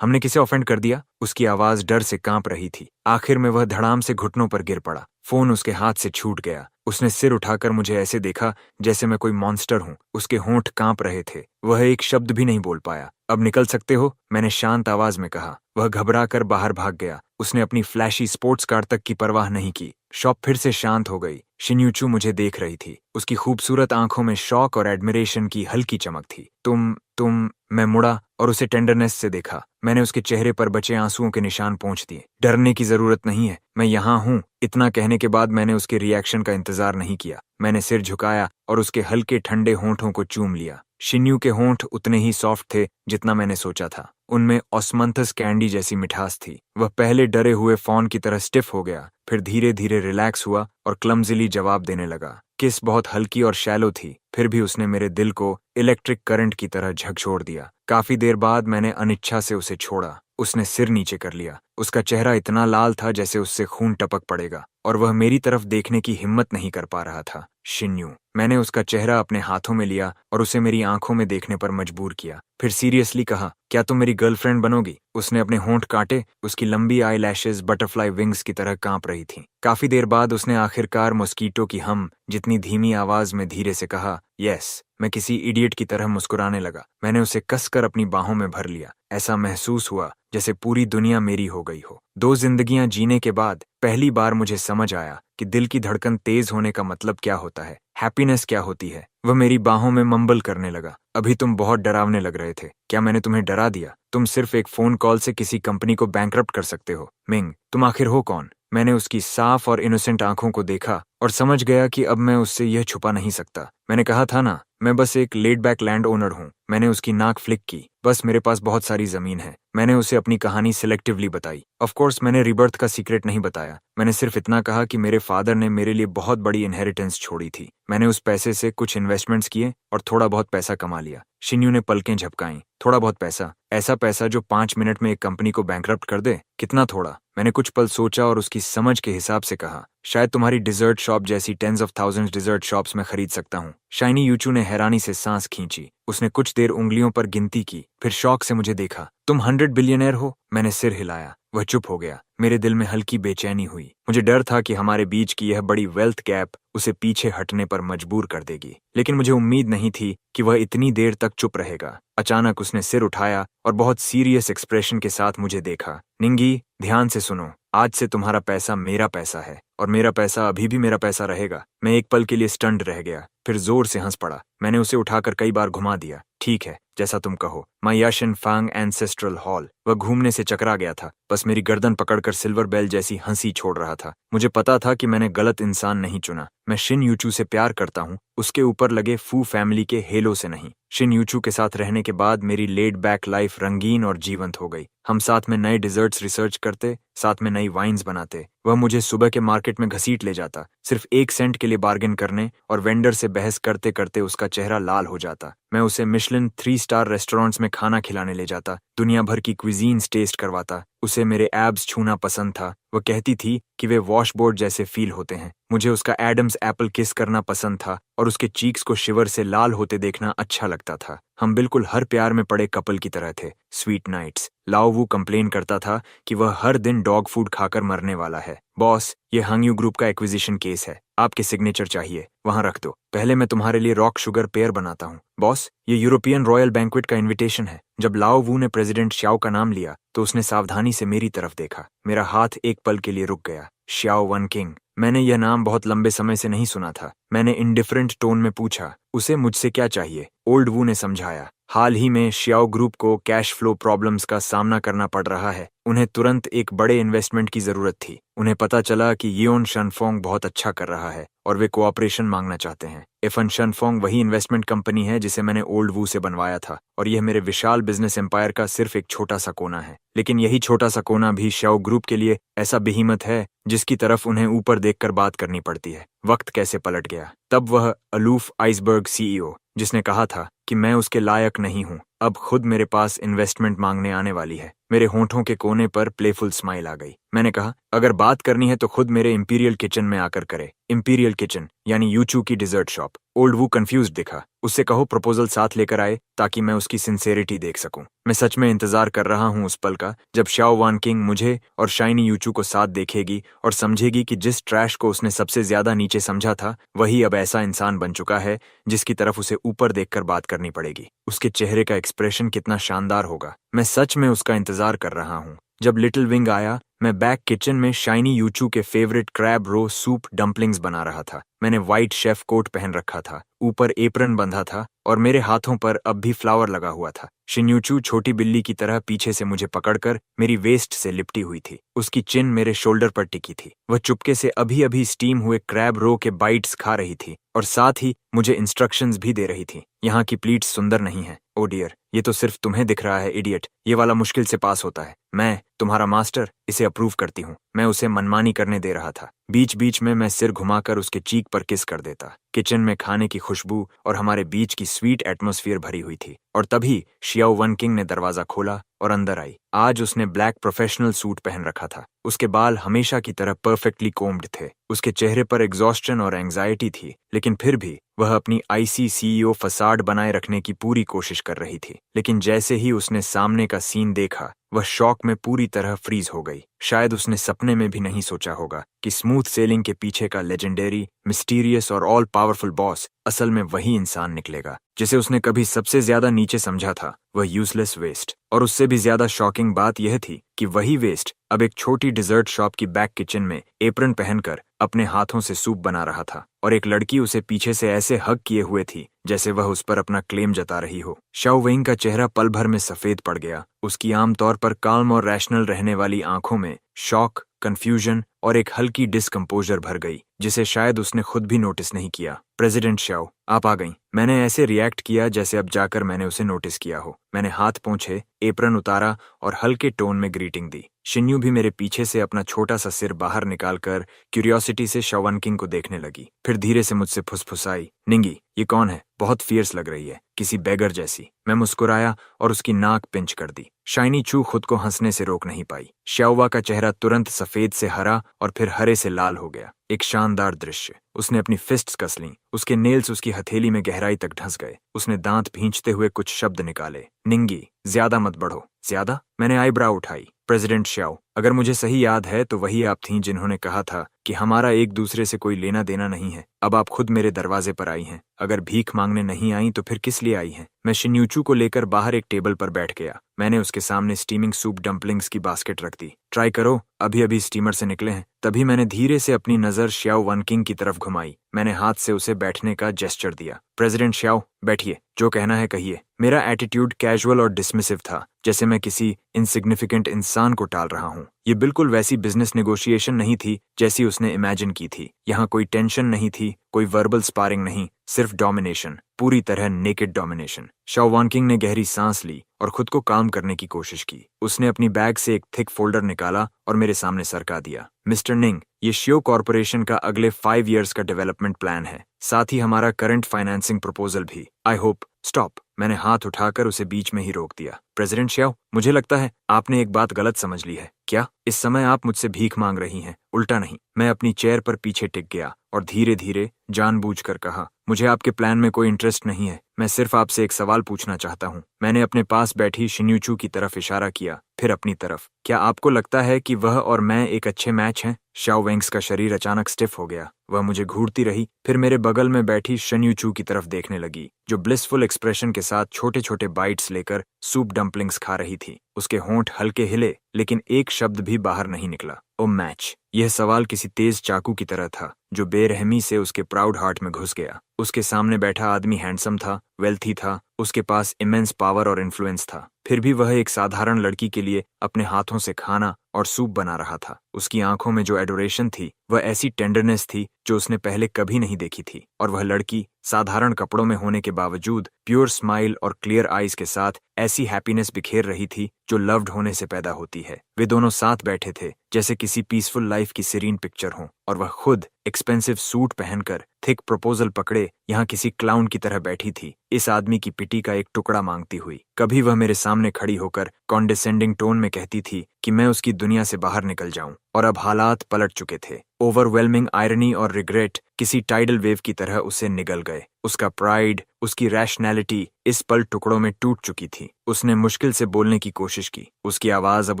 हमने किसे ऑफेंड कर दिया? उसकी आवाज डर से कांप रही थी। आखिर में वह धड़ाम से घुटनों पर गिर पड़ा। फोन उसके हाथ से छूट गया। उसने सिर उठाकर मुझे ऐसे देखा जैसे मैं कोई मॉन्स्टर हूं। उसके होंठ कांप रहे थे। वह एक शब्द भी नहीं बोल पाया। अब निकल सकते हो, मैंने शांत आवाज में कहा। वह घबरा कर बाहर भाग गया। उसने अपनी फ्लैशी स्पोर्ट्स कार तक की परवाह नहीं की। शॉप फिर से शांत हो गई। शिन्यूचू मुझे देख रही थी। उसकी खूबसूरत आंखों में शौक और एडमिरेशन की हल्की चमक थी। तुम मैं मुड़ा और उसे टेंडरनेस से देखा। मैंने उसके चेहरे पर बचे आंसुओं के निशान पोंछ दिए। डरने की जरूरत नहीं है, मैं यहाँ हूँ। इतना कहने के बाद मैंने उसके रिएक्शन का इंतजार नहीं किया। मैंने सिर झुकाया और उसके हल्के ठंडे होंठों को चूम लिया। शिन्यू के होंठ उतने ही सॉफ्ट थे जितना मैंने सोचा था। उनमें ऑस्मंथस कैंडी जैसी मिठास थी। वह पहले डरे हुए फॉन की तरह स्टिफ हो गया, फिर धीरे धीरे रिलैक्स हुआ और क्लमजिली जवाब देने लगा। किस बहुत हल्की और शैलो थी, फिर भी उसने मेरे दिल को इलेक्ट्रिक करंट की तरह झकझोर दिया। काफी देर बाद मैंने अनिच्छा से उसे छोड़ा। उसने सिर नीचे कर लिया। उसका चेहरा इतना लाल था जैसे उससे खून टपक पड़ेगा, और वह मेरी तरफ देखने की हिम्मत नहीं कर पा रहा था। शिन्यू, मैंने उसका चेहरा अपने हाथों में लिया और उसे मेरी आंखों में देखने पर मजबूर किया। फिर सीरियसली कहा, क्या तुम मेरी गर्लफ्रेंड बनोगी? उसने अपने होंठ काटे। उसकी लंबी आई लैशेज बटरफ्लाई विंग्स की तरह कांप रही थीं। काफी देर बाद उसने आखिरकार मॉस्कीटो की हम जितनी धीमी आवाज में धीरे से कहा, यस। मैं किसी इडियट की तरह मुस्कुराने लगा। मैंने उसे कसकर अपनी बाहों में भर लिया। ऐसा महसूस हुआ जैसे पूरी दुनिया मेरी हो गई हो। 2 जिंदगियां जीने के बाद पहली बार मुझे समझ आया कि दिल की धड़कन तेज होने का मतलब क्या होता है, हैप्पीनेस क्या होती है। वह मेरी बाहों में मंबल करने लगा, अभी तुम बहुत डरावने लग रहे थे। क्या मैंने तुम्हें डरा दिया? तुम सिर्फ एक फोन कॉल से किसी कंपनी को बैंकरप्ट कर सकते हो। मिंग, तुम आखिर हो कौन? मैंने उसकी साफ और इनोसेंट आंखों को देखा और समझ गया कि अब मैं उससे यह छुपा नहीं सकता। मैंने कहा था ना, मैं बस एक लेड बैक लैंड ओनर हूँ। मैंने उसकी नाक फ्लिक की। बस मेरे पास बहुत सारी जमीन है। मैंने उसे अपनी कहानी सिलेक्टिवली बताई। ऑफ कोर्स मैंने रिबर्थ का सीक्रेट नहीं बताया। मैंने सिर्फ इतना कहा कि मेरे फादर ने मेरे लिए बहुत बड़ी इनहेरिटेंस छोड़ी थी। मैंने उस पैसे से कुछ इन्वेस्टमेंट्स किए और थोड़ा बहुत पैसा कमा लिया। शिन्यू ने पलकें झपकाईं। थोड़ा बहुत पैसा? ऐसा पैसा जो 5 मिनट में एक कंपनी को बैंकरप्ट कर दे? कितना थोड़ा? मैंने कुछ पल सोचा और उसकी समझ के हिसाब से कहा, शायद तुम्हारी डिजर्ट शॉप जैसी tens of thousands dessert shops में खरीद सकता हूँ। शाइनी यूचू ने हैरानी से सांस खींची। उसने कुछ देर उंगलियों पर गिनती की, फिर शौक से मुझे देखा। तुम 100 बिलियनर हो? मैंने सिर हिलाया। वह चुप हो गया। मेरे दिल में हल्की बेचैनी हुई। मुझे डर था कि हमारे बीच की यह बड़ी वेल्थ गैप उसे पीछे हटने पर मजबूर कर देगी, लेकिन मुझे उम्मीद नहीं थी कि वह इतनी देर तक चुप रहेगा। अचानक उसने सिर उठाया और बहुत सीरियस एक्सप्रेशन के साथ मुझे देखा। निंगी, ध्यान से सुनो। आज से तुम्हारा पैसा मेरा पैसा है और मेरा पैसा अभी भी मेरा पैसा रहेगा। मैं एक पल के लिए स्टन्ड रह गया, फिर जोर से हंस पड़ा। मैंने उसे उठाकर कई बार घुमा दिया। ठीक है, जैसा तुम कहो। My Yashan Fang ancestral hall. वह घूमने से चकरा गया था, बस मेरी गर्दन पकड़कर सिल्वर बेल जैसी हंसी छोड़ रहा था। मुझे पता था कि मैंने गलत इंसान नहीं चुना। मैं शिन यूचू से प्यार करता हूँ, उसके ऊपर लगे फू फैमिली के हेलो से नहीं। शिन यूचू के साथ रहने के बाद मेरी लेड बैक लाइफ रंगीन और जीवंत हो गई। हम साथ में नए डिजर्ट्स रिसर्च करते, साथ में नई वाइन्स बनाते। वह मुझे सुबह के मार्केट में घसीट ले जाता, सिर्फ 1 सेंट के लिए बार्गेन करने, और वेंडर से बहस करते करते उसका चेहरा लाल हो जाता। मैं उसे मिशेलिन 3 स्टार रेस्टोरेंट्स में खाना खिलाने ले जाता, दुनिया भर की क्विजीन्स टेस्ट करवाता। उसे मेरे एब्स छूना पसंद था। वह कहती थी कि वे वॉशबोर्ड जैसे फील होते हैं। मुझे उसका एडम्स एप्पल किस करना पसंद था और उसके चीक्स को शिवर से लाल होते देखना अच्छा लगता था। हम बिल्कुल हर प्यार में पड़े कपल की तरह थे। Sweet nights. लाओ वू कंप्लेन करता था कि वह हर दिन डॉग फूड खाकर मरने वाला है। बॉस, ये हंगयू ग्रुप का एक्विजिशन केस है, आपके सिग्नेचर चाहिए, वहां रख दो। पहले मैं तुम्हारे लिए रॉक शुगर पेयर बनाता हूँ। बॉस, ये यूरोपियन रॉयल बैंक्वेट का इनविटेशन है। जब लाओ वू ने प्रेसिडेंट श्याओ का नाम लिया तो उसने सावधानी से मेरी तरफ देखा। मेरा हाथ एक पल के लिए रुक गया। श्याओ वन किंग। मैंने यह नाम बहुत लंबे समय से नहीं सुना था। मैंने इंडिफरेंट टोन में पूछा, उसे मुझसे क्या चाहिए? ओल्ड वू ने समझाया, हाल ही में श्याओ ग्रुप को कैश फ्लो प्रॉब्लम्स का सामना करना पड़ रहा है। उन्हें तुरंत एक बड़े इन्वेस्टमेंट की जरूरत थी। उन्हें पता चला कि यिओन शनफोंग बहुत अच्छा कर रहा है और वे कोऑपरेशन मांगना चाहते हैं। एफन शनफोंग वही इन्वेस्टमेंट कंपनी है जिसे मैंने ओल्ड वू से बनवाया था, और यह मेरे विशाल बिजनेस एम्पायर का सिर्फ एक छोटा सा कोना है। लेकिन यही छोटा सा कोना भी श्याओ ग्रुप के लिए ऐसा बेहिम्मत है जिसकी तरफ उन्हें ऊपर देखकर बात करनी पड़ती है। वक्त कैसे पलट गया। तब वह अलूफ आइसबर्ग सीईओ, जिसने कहा था कि मैं उसके लायक नहीं हूं, अब खुद मेरे पास इन्वेस्टमेंट मांगने आने वाली है। मेरे होंठों के कोने पर प्लेफुल स्माइल आ गई। मैंने कहा, अगर बात करनी है तो खुद मेरे इंपीरियल किचन में आकर करे। इंपीरियल किचन यानी यूचू की डिजर्ट शॉप। ओल्ड वू कंफ्यूज्ड दिखा। उससे कहो प्रपोजल साथ लेकर आए ताकि मैं उसकी सिंसेरिटी देख सकूं। मैं सच में इंतजार कर रहा हूं उस पल का जब शाओ वान किंग मुझे और शाइनी यूचू को साथ देखेगी और समझेगी कि जिस ट्रैश को उसने सबसे ज्यादा नीचे समझा था वही अब ऐसा इंसान बन चुका है जिसकी तरफ उसे ऊपर देखकर बात करनी पड़ेगी। उसके चेहरे का एक्सप्रेशन कितना शानदार होगा। मैं सच में उसका इंतजार कर रहा हूं। जब लिटिल विंग आया, मैं बैक किचन में शाइनी यूचू के फेवरेट क्रैब रो सूप डम्पलिंग्स बना रहा था। मैंने व्हाइट शेफ कोट पहन रखा था, ऊपर एप्रन बंधा था और मेरे हाथों पर अब भी फ्लावर लगा हुआ था। शिन्यूचू छोटी बिल्ली की तरह पीछे से मुझे पकड़कर मेरी वेस्ट से लिपटी हुई थी। उसकी चिन मेरे शोल्डर पर टिकी थी। वह चुपके से अभी अभी स्टीम हुए क्रैब रो के बाइट्स खा रही थी और साथ ही मुझे इंस्ट्रक्शंस भी दे रही थी। यहाँ की प्लीट्स सुंदर नहीं है। ओ डियर, ये तो सिर्फ तुम्हें दिख रहा है इडियट। ये वाला मुश्किल से पास होता है। मैं तुम्हारा मास्टर इसे अप्रूव करती हूँ। मैं उसे मनमानी करने दे रहा था। बीच बीच में मैं सिर घुमाकर उसके चीक पर किस कर देता। किचन में खाने की खुशबू और हमारे बीच की स्वीट एटमॉस्फेयर भरी हुई थी। और तभी शियाओ वन किंग ने दरवाजा खोला और अंदर आई। आज उसने ब्लैक प्रोफेशनल सूट पहन रखा था। उसके बाल हमेशा की तरह परफेक्टली कोम्ड थे। उसके चेहरे पर एग्जॉस्टन और एंजाइटी थी, लेकिन फिर भी वह अपनी आईसीसीईओ फसाड बनाए रखने की पूरी कोशिश कर रही थी। लेकिन जैसे ही उसने सामने का सीन देखा, वह शॉक में पूरी तरह फ्रीज हो गई। शायद उसने सपने में भी नहीं सोचा होगा कि स्मूथ सेलिंग के पीछे का लेजेंडरी, मिस्टीरियस और ऑल पावरफुल बॉस असल में वही इंसान निकलेगा जिसे उसने कभी सबसे ज्यादा नीचे समझा था, वह यूजलेस वेस्ट। और उससे भी ज्यादा शॉकिंग बात यह थी कि वही वेस्ट अब एक छोटी डिजर्ट शॉप की बैक किचन में एप्रन पहनकर अपने हाथों से सूप बना रहा था और एक लड़की उसे पीछे से ऐसे हग किए हुए थी जैसे वह उस पर अपना क्लेम जता रही हो। शाओ वेंग का चेहरा पल भर में सफेद पड़ गया। उसकी आमतौर पर काल्म और रैशनल रहने वाली आंखों में शॉक, कंफ्यूजन और एक हल्की डिस्कम्पोजर भर गई जिसे शायद उसने खुद भी नोटिस नहीं किया। प्रेसिडेंट शाओ, आप आ गईं। मैंने ऐसे रिएक्ट किया जैसे अब जाकर मैंने उसे नोटिस किया हो। मैंने हाथ पोंछे, एप्रन उतारा और हल्के टोन में ग्रीटिंग दी। शिन्यू भी मेरे पीछे से अपना छोटा सा सिर बाहर निकालकर क्यूरियोसिटी से शाओ वन किंग को देखने लगी। फिर धीरे से मुझसे फुसफुसाई, निंगी, ये कौन है? बहुत फियर्स लग रही है, किसी बेगर जैसी। मैं मुस्कुराया और उसकी नाक पिंच कर दी। शाइनी चू खुद को हंसने से रोक नहीं पाई। शाओवा का चेहरा तुरंत सफेद से हरा और फिर हरे से लाल हो गया। एक शानदार दृश्य। उसने अपनी फिस्ट्स कस लीं। उसके नेल्स उसकी हथेली में गहराई तक धंस गए। उसने दांत भींचते हुए कुछ शब्द निकाले। निंगी, ज्यादा मत बढ़ो। ज्यादा? मैंने आईब्राउ उठाई। प्रेसिडेंट शाओ, अगर मुझे सही याद है तो वही आप थीं जिन्होंने कहा था कि हमारा एक दूसरे से कोई लेना देना नहीं है। अब आप खुद मेरे दरवाजे पर आई हैं। अगर भीख मांगने नहीं आई तो फिर किस लिए आई हैं? मैं शिन्यूचू को लेकर बाहर एक टेबल पर बैठ गया। मैंने उसके सामने स्टीमिंग सूप डम्पलिंग्स की बास्केट रख दी। ट्राई करो, अभी अभी स्टीमर से निकले हैं। तभी मैंने धीरे से अपनी नजर शाओ वन किंग की तरफ घुमाई। मैंने हाथ से उसे बैठने का जेस्चर दिया। प्रेसिडेंट शाओ, बैठिए, जो कहना है कहिए। मेरा एटीट्यूड कैजुअल और डिसमिसिव था, जैसे मैं किसी इनसिग्निफिकेंट इंसान को टाल रहा हूँ। ये बिल्कुल वैसी बिजनेस नेगोशिएशन नहीं थी जैसी उसने इमेजिन की थी। यहाँ कोई टेंशन नहीं थी, कोई वर्बल स्पारिंग नहीं, सिर्फ डोमिनेशन, पूरी तरह naked domination. Shao one king ने गहरी सांस ली और खुद को काम करने की कोशिश की। उसने अपनी बैग से एक थिक फोल्डर निकाला और मेरे सामने सरका दिया। मिस्टर निंग, ये शियो कॉर्पोरेशन का अगले 5 इयर्स का डेवलपमेंट प्लान है, साथ ही हमारा करंट फाइनेंसिंग प्रपोजल भी। I hope. स्टॉप। मैंने हाथ उठाकर उसे बीच में ही रोक दिया। प्रेसिडेंट शाओ, मुझे लगता है आपने एक बात गलत समझ ली है। क्या इस समय आप मुझसे भीख मांग रही हैं? उल्टा नहीं। मैं अपनी चेयर पर पीछे टिक गया और धीरे धीरे जानबूझकर कहा, मुझे आपके प्लान में कोई इंटरेस्ट नहीं है। मैं सिर्फ आपसे एक सवाल पूछना चाहता हूँ। मैंने अपने पास बैठी शिन्यूचू की तरफ इशारा किया, फिर अपनी तरफ। क्या आपको लगता है कि वह और मैं एक अच्छे मैच हैं? शाओ वेंग्स का शरीर अचानक स्टिफ हो गया। वह मुझे घूरती रही, फिर मेरे बगल में बैठी शिन्यूचू की तरफ देखने लगी, जो ब्लिसफुल एक्सप्रेशन के साथ छोटे छोटे बाइट्स लेकर सूप डम्पलिंग्स खा रही थी। उसके होंठ हल्के हिले, लेकिन एक शब्द भी बाहर नहीं निकला। ओ मैच! यह सवाल किसी तेज चाकू की तरह था, जो बेरहमी से उसके प्राउड हार्ट में घुस गया। उसके सामने बैठा आदमी हैंडसम था, वेल्थी था, उसके पास इमेंस पावर और इन्फ्लुएंस था। फिर भी वह एक साधारण लड़की के लिए अपने हाथों से खाना और सूप बना रहा था। उसकी आंखों में जो एडोरेशन थी, वह ऐसी टेंडरनेस थी जो उसने पहले कभी नहीं देखी थी। और वह लड़की साधारण कपड़ों में होने के बावजूद प्योर स्माइल और क्लियर आईज के साथ ऐसी हैप्पीनेस बिखेर रही थी जो लव्ड होने से पैदा होती है। वे दोनों साथ बैठे थे जैसे किसी पीसफुल लाइफ की सीरीन पिक्चर हो, और वह खुद एक्सपेंसिव सूट पहनकर थिक प्रपोजल पकड़े यहाँ किसी क्लाउन की तरह बैठी थी, इस आदमी की पिटी का एक टुकड़ा मांगती हुई। कभी वह मेरे सामने सामने खड़ी होकर कॉन्डिसेंडिंग टोन में कहती थी कि मैं उसकी दुनिया से बाहर निकल जाऊं, और अब हालात पलट चुके थे। ओवरवेलमिंग आयरनी और रिग्रेट किसी टाइडल वेव की तरह उसे निगल गए। उसका प्राइड, उसकी रैशनैलिटी इस पल टुकड़ों में टूट चुकी थी। उसने मुश्किल से बोलने की कोशिश की। उसकी आवाज अब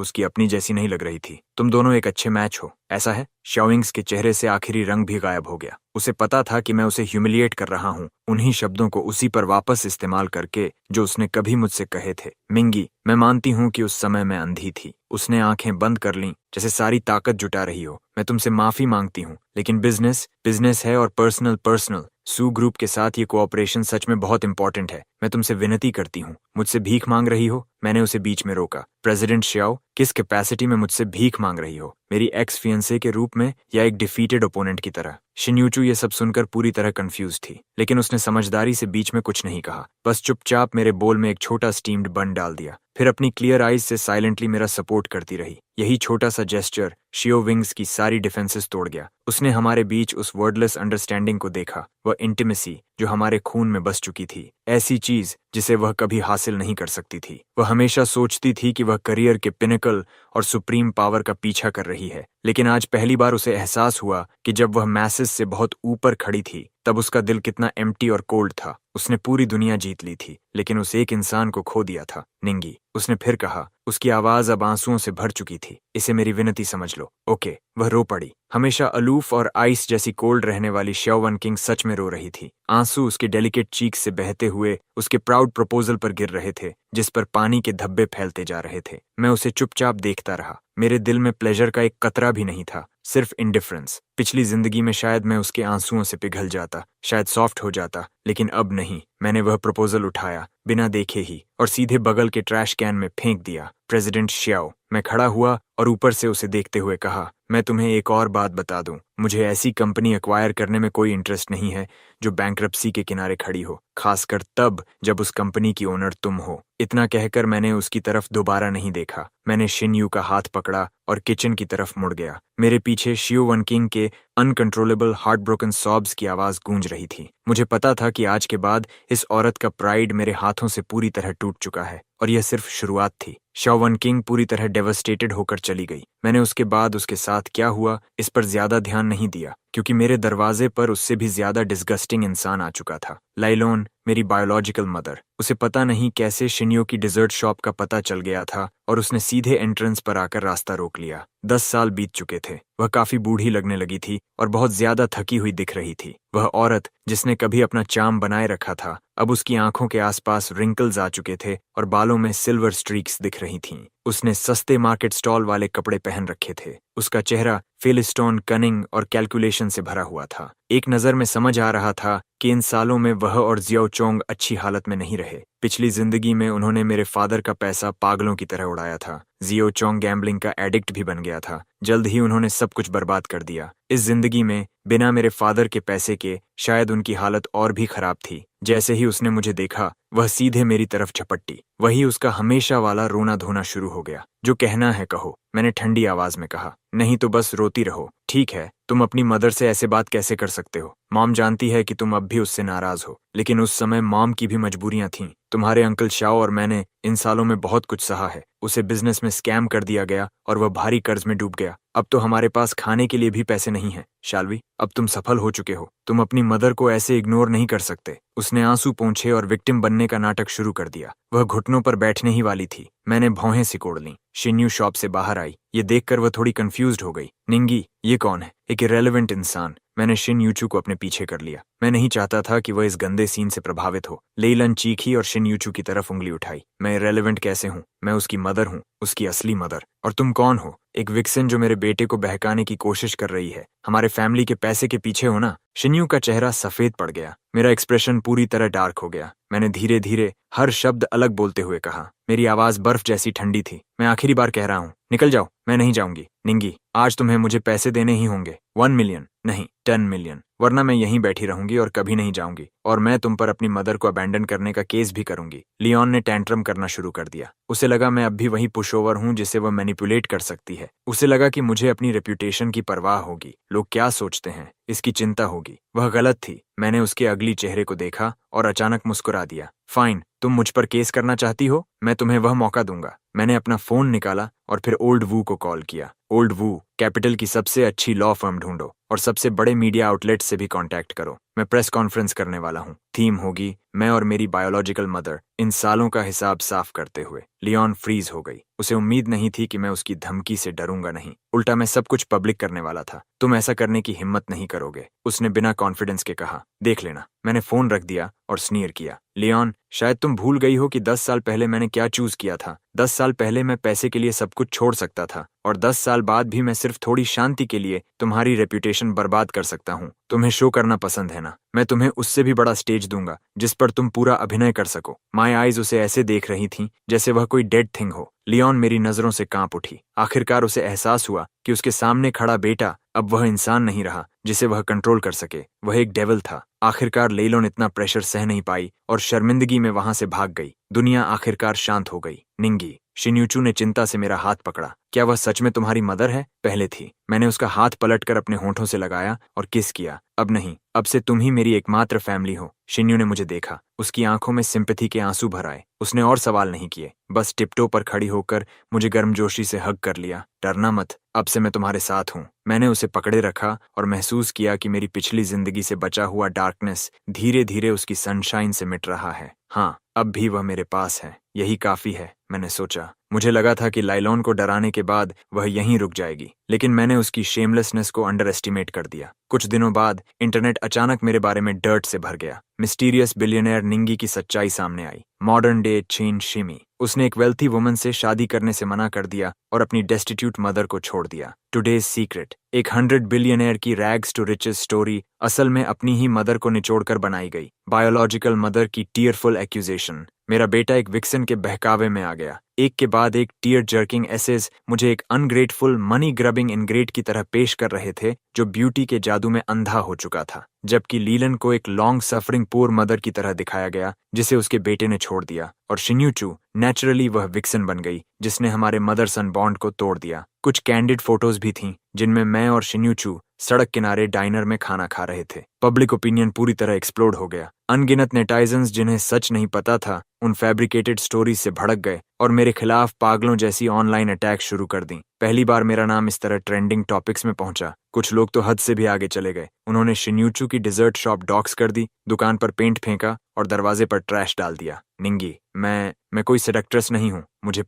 उसकी अपनी जैसी नहीं लग रही थी। तुम दोनों एक अच्छे मैच हो, ऐसा है? शाओइंग्स के चेहरे से आखिरी रंग भी गायब हो गया। उसे पता था कि मैं उसे ह्यूमिलिएट कर रहा हूँ, उन्हीं शब्दों को उसी पर वापस इस्तेमाल करके जो उसने कभी मुझसे कहे थे। मिंगी, मैं मानती हूँ कि उस समय मैं अंधी थी। उसने आंखें बंद कर लीं, जैसे सारी ताकत जुटा रही हो। मैं तुमसे माफी मांगती हूँ, लेकिन बिजनेस बिजनेस है और पर्सनल पर्सनल। सू ग्रुप के साथ ये कोऑपरेशन सच में बहुत इंपॉर्टेंट है। मैं तुमसे विनती करती हूँ। मुझसे भीख मांग रही हो? मैंने उसे बीच में रोका। प्रेसिडेंट श्याओ, किस कैपेसिटी में मुझसे भीख मांग रही हो? मेरी एक्स फियंसे के रूप में या एक डिफीटेड ओपोनेंट की तरह? शिन्यूचू ये सब सुनकर पूरी तरह कंफ्यूज थी, लेकिन उसने समझदारी से बीच में कुछ नहीं कहा। बस चुपचाप मेरे बोल में एक छोटा स्टीम्ड बन डाल दिया, फिर अपनी क्लियर आईज से साइलेंटली मेरा सपोर्ट करती रही। यही छोटा सा जेस्चर शियो विंग्स की सारी डिफेंसेस तोड़ गया। उसने हमारे बीच उस वर्डलेस अंडरस्टैंडिंग को देखा, वह इंटीमेसी जो हमारे खून में बस चुकी थी, ऐसी चीज जिसे वह कभी हासिल नहीं कर सकती थी। वह हमेशा सोचती थी कि वह करियर के पिनेकल और सुप्रीम पावर का पीछा कर रही है, लेकिन आज पहली बार उसे एहसास हुआ कि जब वह मैसेस से बहुत ऊपर खड़ी थी तब उसका दिल कितना एम्प्टी और कोल्ड था। उसने पूरी दुनिया जीत ली थी, लेकिन उस एक इंसान को खो दिया था। निंगी, उसने फिर कहा। उसकी आवाज अब आंसुओं से भर चुकी थी। इसे मेरी विनती समझ लो, ओके? वह रो पड़ी। हमेशा अलूफ और आइस जैसी कोल्ड रहने वाली श्याओ वन किंग सच में रो रही थी। आंसू उसके डेलिकेट चीक से बहते हुए उसके प्राउड प्रपोजल पर गिर रहे थे, जिस पर पानी के धब्बे फैलते जा रहे थे। मैं उसे चुपचाप देखता रहा। मेरे दिल में प्लेजर का एक कतरा भी नहीं था, सिर्फ इंडिफरेंस। पिछली जिंदगी में शायद मैं उसके आंसुओं से पिघल जाता, शायद सॉफ्ट हो जाता, लेकिन अब नहीं। मैंने वह प्रपोजल उठाया बिना देखे ही और सीधे बगल के ट्रैश कैन में फेंक दिया। प्रेसिडेंट श्याओ, मैं खड़ा हुआ और ऊपर से उसे देखते हुए कहा, मैं तुम्हें एक और बात बता दूं, मुझे ऐसी कंपनी एक्वायर करने में कोई इंटरेस्ट नहीं है जो बैंक्रप्सी के किनारे खड़ी हो, खासकर तब जब उस कंपनी की ओनर तुम हो। इतना कहकर मैंने उसकी तरफ दोबारा नहीं देखा। मैंने शिन्यू का हाथ पकड़ा और किचन की तरफ मुड़ गया। मेरे पीछे शियो वन किंग के अनकंट्रोलेबल हार्ट ब्रोकन सॉब्स की आवाज गूंज रही थी। मुझे पता था कि आज के बाद इस औरत का प्राइड मेरे हाथों से पूरी तरह टूट चुका है, और यह सिर्फ शुरुआत थी। शियो वन किंग पूरी तरह डेवस्टेटेड होकर चली गई। मैंने उसके बाद उसके साथ क्या हुआ इस पर ज्यादा ध्यान नहीं दिया, क्योंकि मेरे दरवाजे पर उससे भी ज्यादा डिस्गस्टिंग इंसान आ चुका था। लाइलोन, मेरी बायोलॉजिकल मदर। उसे पता नहीं कैसे शिन्यो की डिजर्ट शॉप का पता चल गया था और उसने सीधे एंट्रेंस पर आकर रास्ता रोक लिया। 10 साल बीत चुके थे। वह काफी बूढ़ी लगने लगी थी और बहुत ज्यादा थकी हुई दिख रही थी। वह औरत जिसने कभी अपना चार्म बनाए रखा था, अब उसकी आंखों के आसपास रिंकल्स आ चुके थे और बालों में सिल्वर स्ट्रीक्स दिख रही थीं। उसने सस्ते मार्केट स्टॉल वाले कपड़े पहन रखे थे। उसका चेहरा फिलिस्टोन, कनिंग और कैलकुलेशन से भरा हुआ था। एक नजर में समझ आ रहा था कि इन सालों में वह और जियाओ चोंग अच्छी हालत में नहीं रहे। पिछली जिंदगी में उन्होंने मेरे फादर का पैसा पागलों की तरह उड़ाया था। जियाओ चोंग गैम्बलिंग का एडिक्ट भी बन गया था। जल्द ही उन्होंने सब कुछ बर्बाद कर दिया। इस जिंदगी में बिना मेरे फादर के पैसे के शायद उनकी हालत और भी खराब थी। जैसे ही उसने मुझे देखा, वह सीधे मेरी तरफ झपट्टी। वही उसका हमेशा वाला रोना धोना शुरू हो गया। जो कहना है कहो, मैंने ठंडी आवाज में कहा। नहीं तो बस रोती रहो। ठीक है, तुम अपनी मदर से ऐसे बात कैसे कर सकते हो? मॉम जानती है कि तुम अब भी उससे नाराज हो, लेकिन उस समय मॉम की भी मजबूरियां थीं। तुम्हारे अंकल शाओ और मैंने इन सालों में बहुत कुछ सहा है। उसे बिजनेस में स्कैम कर दिया गया और वह भारी कर्ज में डूब गया। अब तो हमारे पास खाने के लिए भी पैसे नहीं हैं। शाल्वी, अब तुम सफल हो चुके हो। तुम अपनी मदर को ऐसे इग्नोर नहीं कर सकते। उसने आंसू पोंछे और विक्टिम बनने का नाटक शुरू कर दिया। वह घुटनों पर बैठने ही वाली थी। मैंने भौहें सिकोड़ लीं। शिन्यू शॉप से बाहर आई। ये देखकर वह थोड़ी कंफ्यूज्ड हो गई। निंगी, ये कौन है? एक इरेलेवेंट इंसान। मैंने शिनयूचू को अपने पीछे कर लिया। मैं नहीं चाहता था कि वह इस गंदे सीन से प्रभावित हो। लेइलन चीखी और शिनयूचू की तरफ उंगली उठाई। मैं इरेलेवेंट कैसे हूँ? मैं उसकी मदर हूँ, उसकी असली मदर। और तुम कौन हो? एक विक्सन जो मेरे बेटे को बहकाने की कोशिश कर रही है। हमारे फैमिली के पैसे के पीछे हो ना? शिन्यू का चेहरा सफेद पड़ गया। मेरा एक्सप्रेशन पूरी तरह डार्क हो गया। मैंने धीरे धीरे हर शब्द अलग बोलते हुए कहा। मेरी आवाज बर्फ जैसी ठंडी थी। मैं आखिरी बार कह रहा हूँ, निकल जाओ। मैं नहीं जाऊंगी। निंगी, आज तुम्हें मुझे पैसे देने ही होंगे। 1 मिलियन नहीं, 10 मिलियन, वरना मैं यहीं बैठी रहूंगी और कभी नहीं जाऊंगी। और मैं तुम पर अपनी मदर को अबैंडन करने का केस भी करूंगी। लियोन ने टेंट्रम करना शुरू कर दिया। उसे लगा मैं अब भी वही पुशओवर हूँ जिसे वह मैनिपुलेट कर सकती है। उसे लगा कि मुझे अपनी रेप्यूटेशन की परवाह होगी, लोग क्या सोचते हैं इसकी चिंता होगी। वह गलत थी। मैंने उसके अगली चेहरे को देखा और अचानक मुस्कुरा दिया। फाइन, तुम मुझ पर केस करना चाहती हो? मैं तुम्हें वह मौका दूंगा। मैंने अपना फोन निकाला और फिर ओल्ड वू को कॉल किया। ओल्ड वू, कैपिटल की सबसे अच्छी लॉ फर्म ढूंढो और सबसे बड़े मीडिया आउटलेट से भी कांटेक्ट करो। मैं प्रेस कॉन्फ्रेंस करने वाला हूँ। थीम होगी मैं और मेरी बायोलॉजिकल मदर, इन सालों का हिसाब साफ करते हुए। लियोन फ्रीज हो गई। उसे उम्मीद नहीं थी कि मैं उसकी धमकी से डरूंगा नहीं, उल्टा मैं सब कुछ पब्लिक करने वाला था। तुम ऐसा करने की हिम्मत नहीं करोगे, उसने बिना कॉन्फिडेंस के कहा। देख लेना। मैंने फोन रख दिया और स्नीर किया। लियोन, शायद तुम भूल गई हो कि 10 साल पहले मैंने क्या चूज किया था। 10 साल पहले मैं पैसे के लिए सब कुछ छोड़ सकता था और 10 साल बाद भी मैं सिर्फ थोड़ी शांति के लिए तुम्हारी रेप्यूटेशन बर्बाद कर सकता हूँ। तुम्हें शो करना पसंद है ना? मैं तुम्हें उससे भी बड़ा स्टेज दूंगा जिस पर तुम पूरा अभिनय कर सको। माय आईज उसे ऐसे देख रही थीं जैसे वह कोई डेड थिंग हो। लियोन मेरी नजरों से कांप उठी। आखिरकार उसे एहसास हुआ कि उसके सामने खड़ा बेटा अब वह इंसान नहीं रहा जिसे वह कंट्रोल कर सके, वह एक डेविल था। आखिरकार लेलोन इतना प्रेशर सह नहीं पाई और शर्मिंदगी में वहां से भाग गई। दुनिया आखिरकार शांत हो गई। निंगी, शिन्यूचू ने चिंता से मेरा हाथ पकड़ा। क्या वह सच में तुम्हारी मदर है? पहले थी। मैंने उसका हाथ पलटकर अपने होठों से लगाया और किस किया। अब नहीं, अब से तुम ही मेरी एकमात्र फैमिली हो। शिन्यू ने मुझे देखा। उसकी आंखों में सिंपैथी के आंसू भर आए। उसने और सवाल नहीं किए, बस टिप्टो पर खड़ी होकर मुझे गर्मजोशी से हग कर लिया। डरना मत, अब से मैं तुम्हारे साथ हूँ। मैंने उसे पकड़े रखा और महसूस किया कि मेरी पिछली जिंदगी से बचा हुआ डार्कनेस धीरे धीरे उसकी सनशाइन से मिट रहा है। हाँ, अब भी वह मेरे पास है, यही काफी है, मैंने सोचा। मुझे लगा था कि लाइलॉन को डराने के बाद वह यहीं रुक जाएगी, लेकिन मैंने उसकी शेमलेसनेस को अंडर एस्टिमेट कर दिया। कुछ दिनों बाद इंटरनेट अचानक मेरे बारे में डर्ट से भर गया। मिस्टीरियस बिलियनर निंगी की सच्चाई सामने आई। मॉडर्न डे चेन शिमी। उसने एक वेल्थी वुमन से शादी करने से मना कर दिया और अपनी डेस्टिट्यूट मदर को छोड़ दिया। टुडेज सीक्रेट, एक 100 बिलियनर की रैग्स टू रिचेस स्टोरी असल में अपनी ही मदर को निचोड़कर बनाई गई। बायोलॉजिकल मदर की टीयरफुल एक्यूजेशन। मेरा बेटा एक विक्सन के बहकावे में आ गया। एक के बाद एक टीयर जर्किंग एसेज मुझे एक अनग्रेटफुल मनी ग्रबिंग इनग्रेट की तरह पेश कर रहे थे जो ब्यूटी के जादू में अंधा हो चुका था, जबकि लीलन को एक लॉन्ग सफरिंग पुअर मदर की तरह दिखाया गया जिसे उसके बेटे ने छोड़ दिया। और शिन्यूचू, नेचुरली वह विक्सन बन गई जिसने हमारे मदर सन बॉन्ड को तोड़ दिया। कुछ कैंडिड फोटोज भी थीं जिनमें मैं और शिन्यूचू सड़क किनारे डाइनर में खाना खा रहे थे। पब्लिक ओपिनियन पूरी तरह एक्सप्लोड हो गया। अनगिनत नेटाइजन्स जिन्हें सच नहीं पता था उन फैब्रिकेटेड स्टोरीज से भड़क गए और मेरे खिलाफ पागलों जैसी ऑनलाइन अटैक शुरू कर दी। पहली बार मेरा नाम इस तरह ट्रेंडिंग टॉपिक्स में पहुंचा। कुछ लोग तो हद से भी आगे चले गए। उन्होंने शिन्यूचू की डिजर्ट शॉप डॉक्स कर दी, दुकान पर पेंट फेंका और दरवाजे पर ट्रैश डाल दिया। निंगी, मैं कोई सेडक्ट्रेस नहीं हूँ। मुझे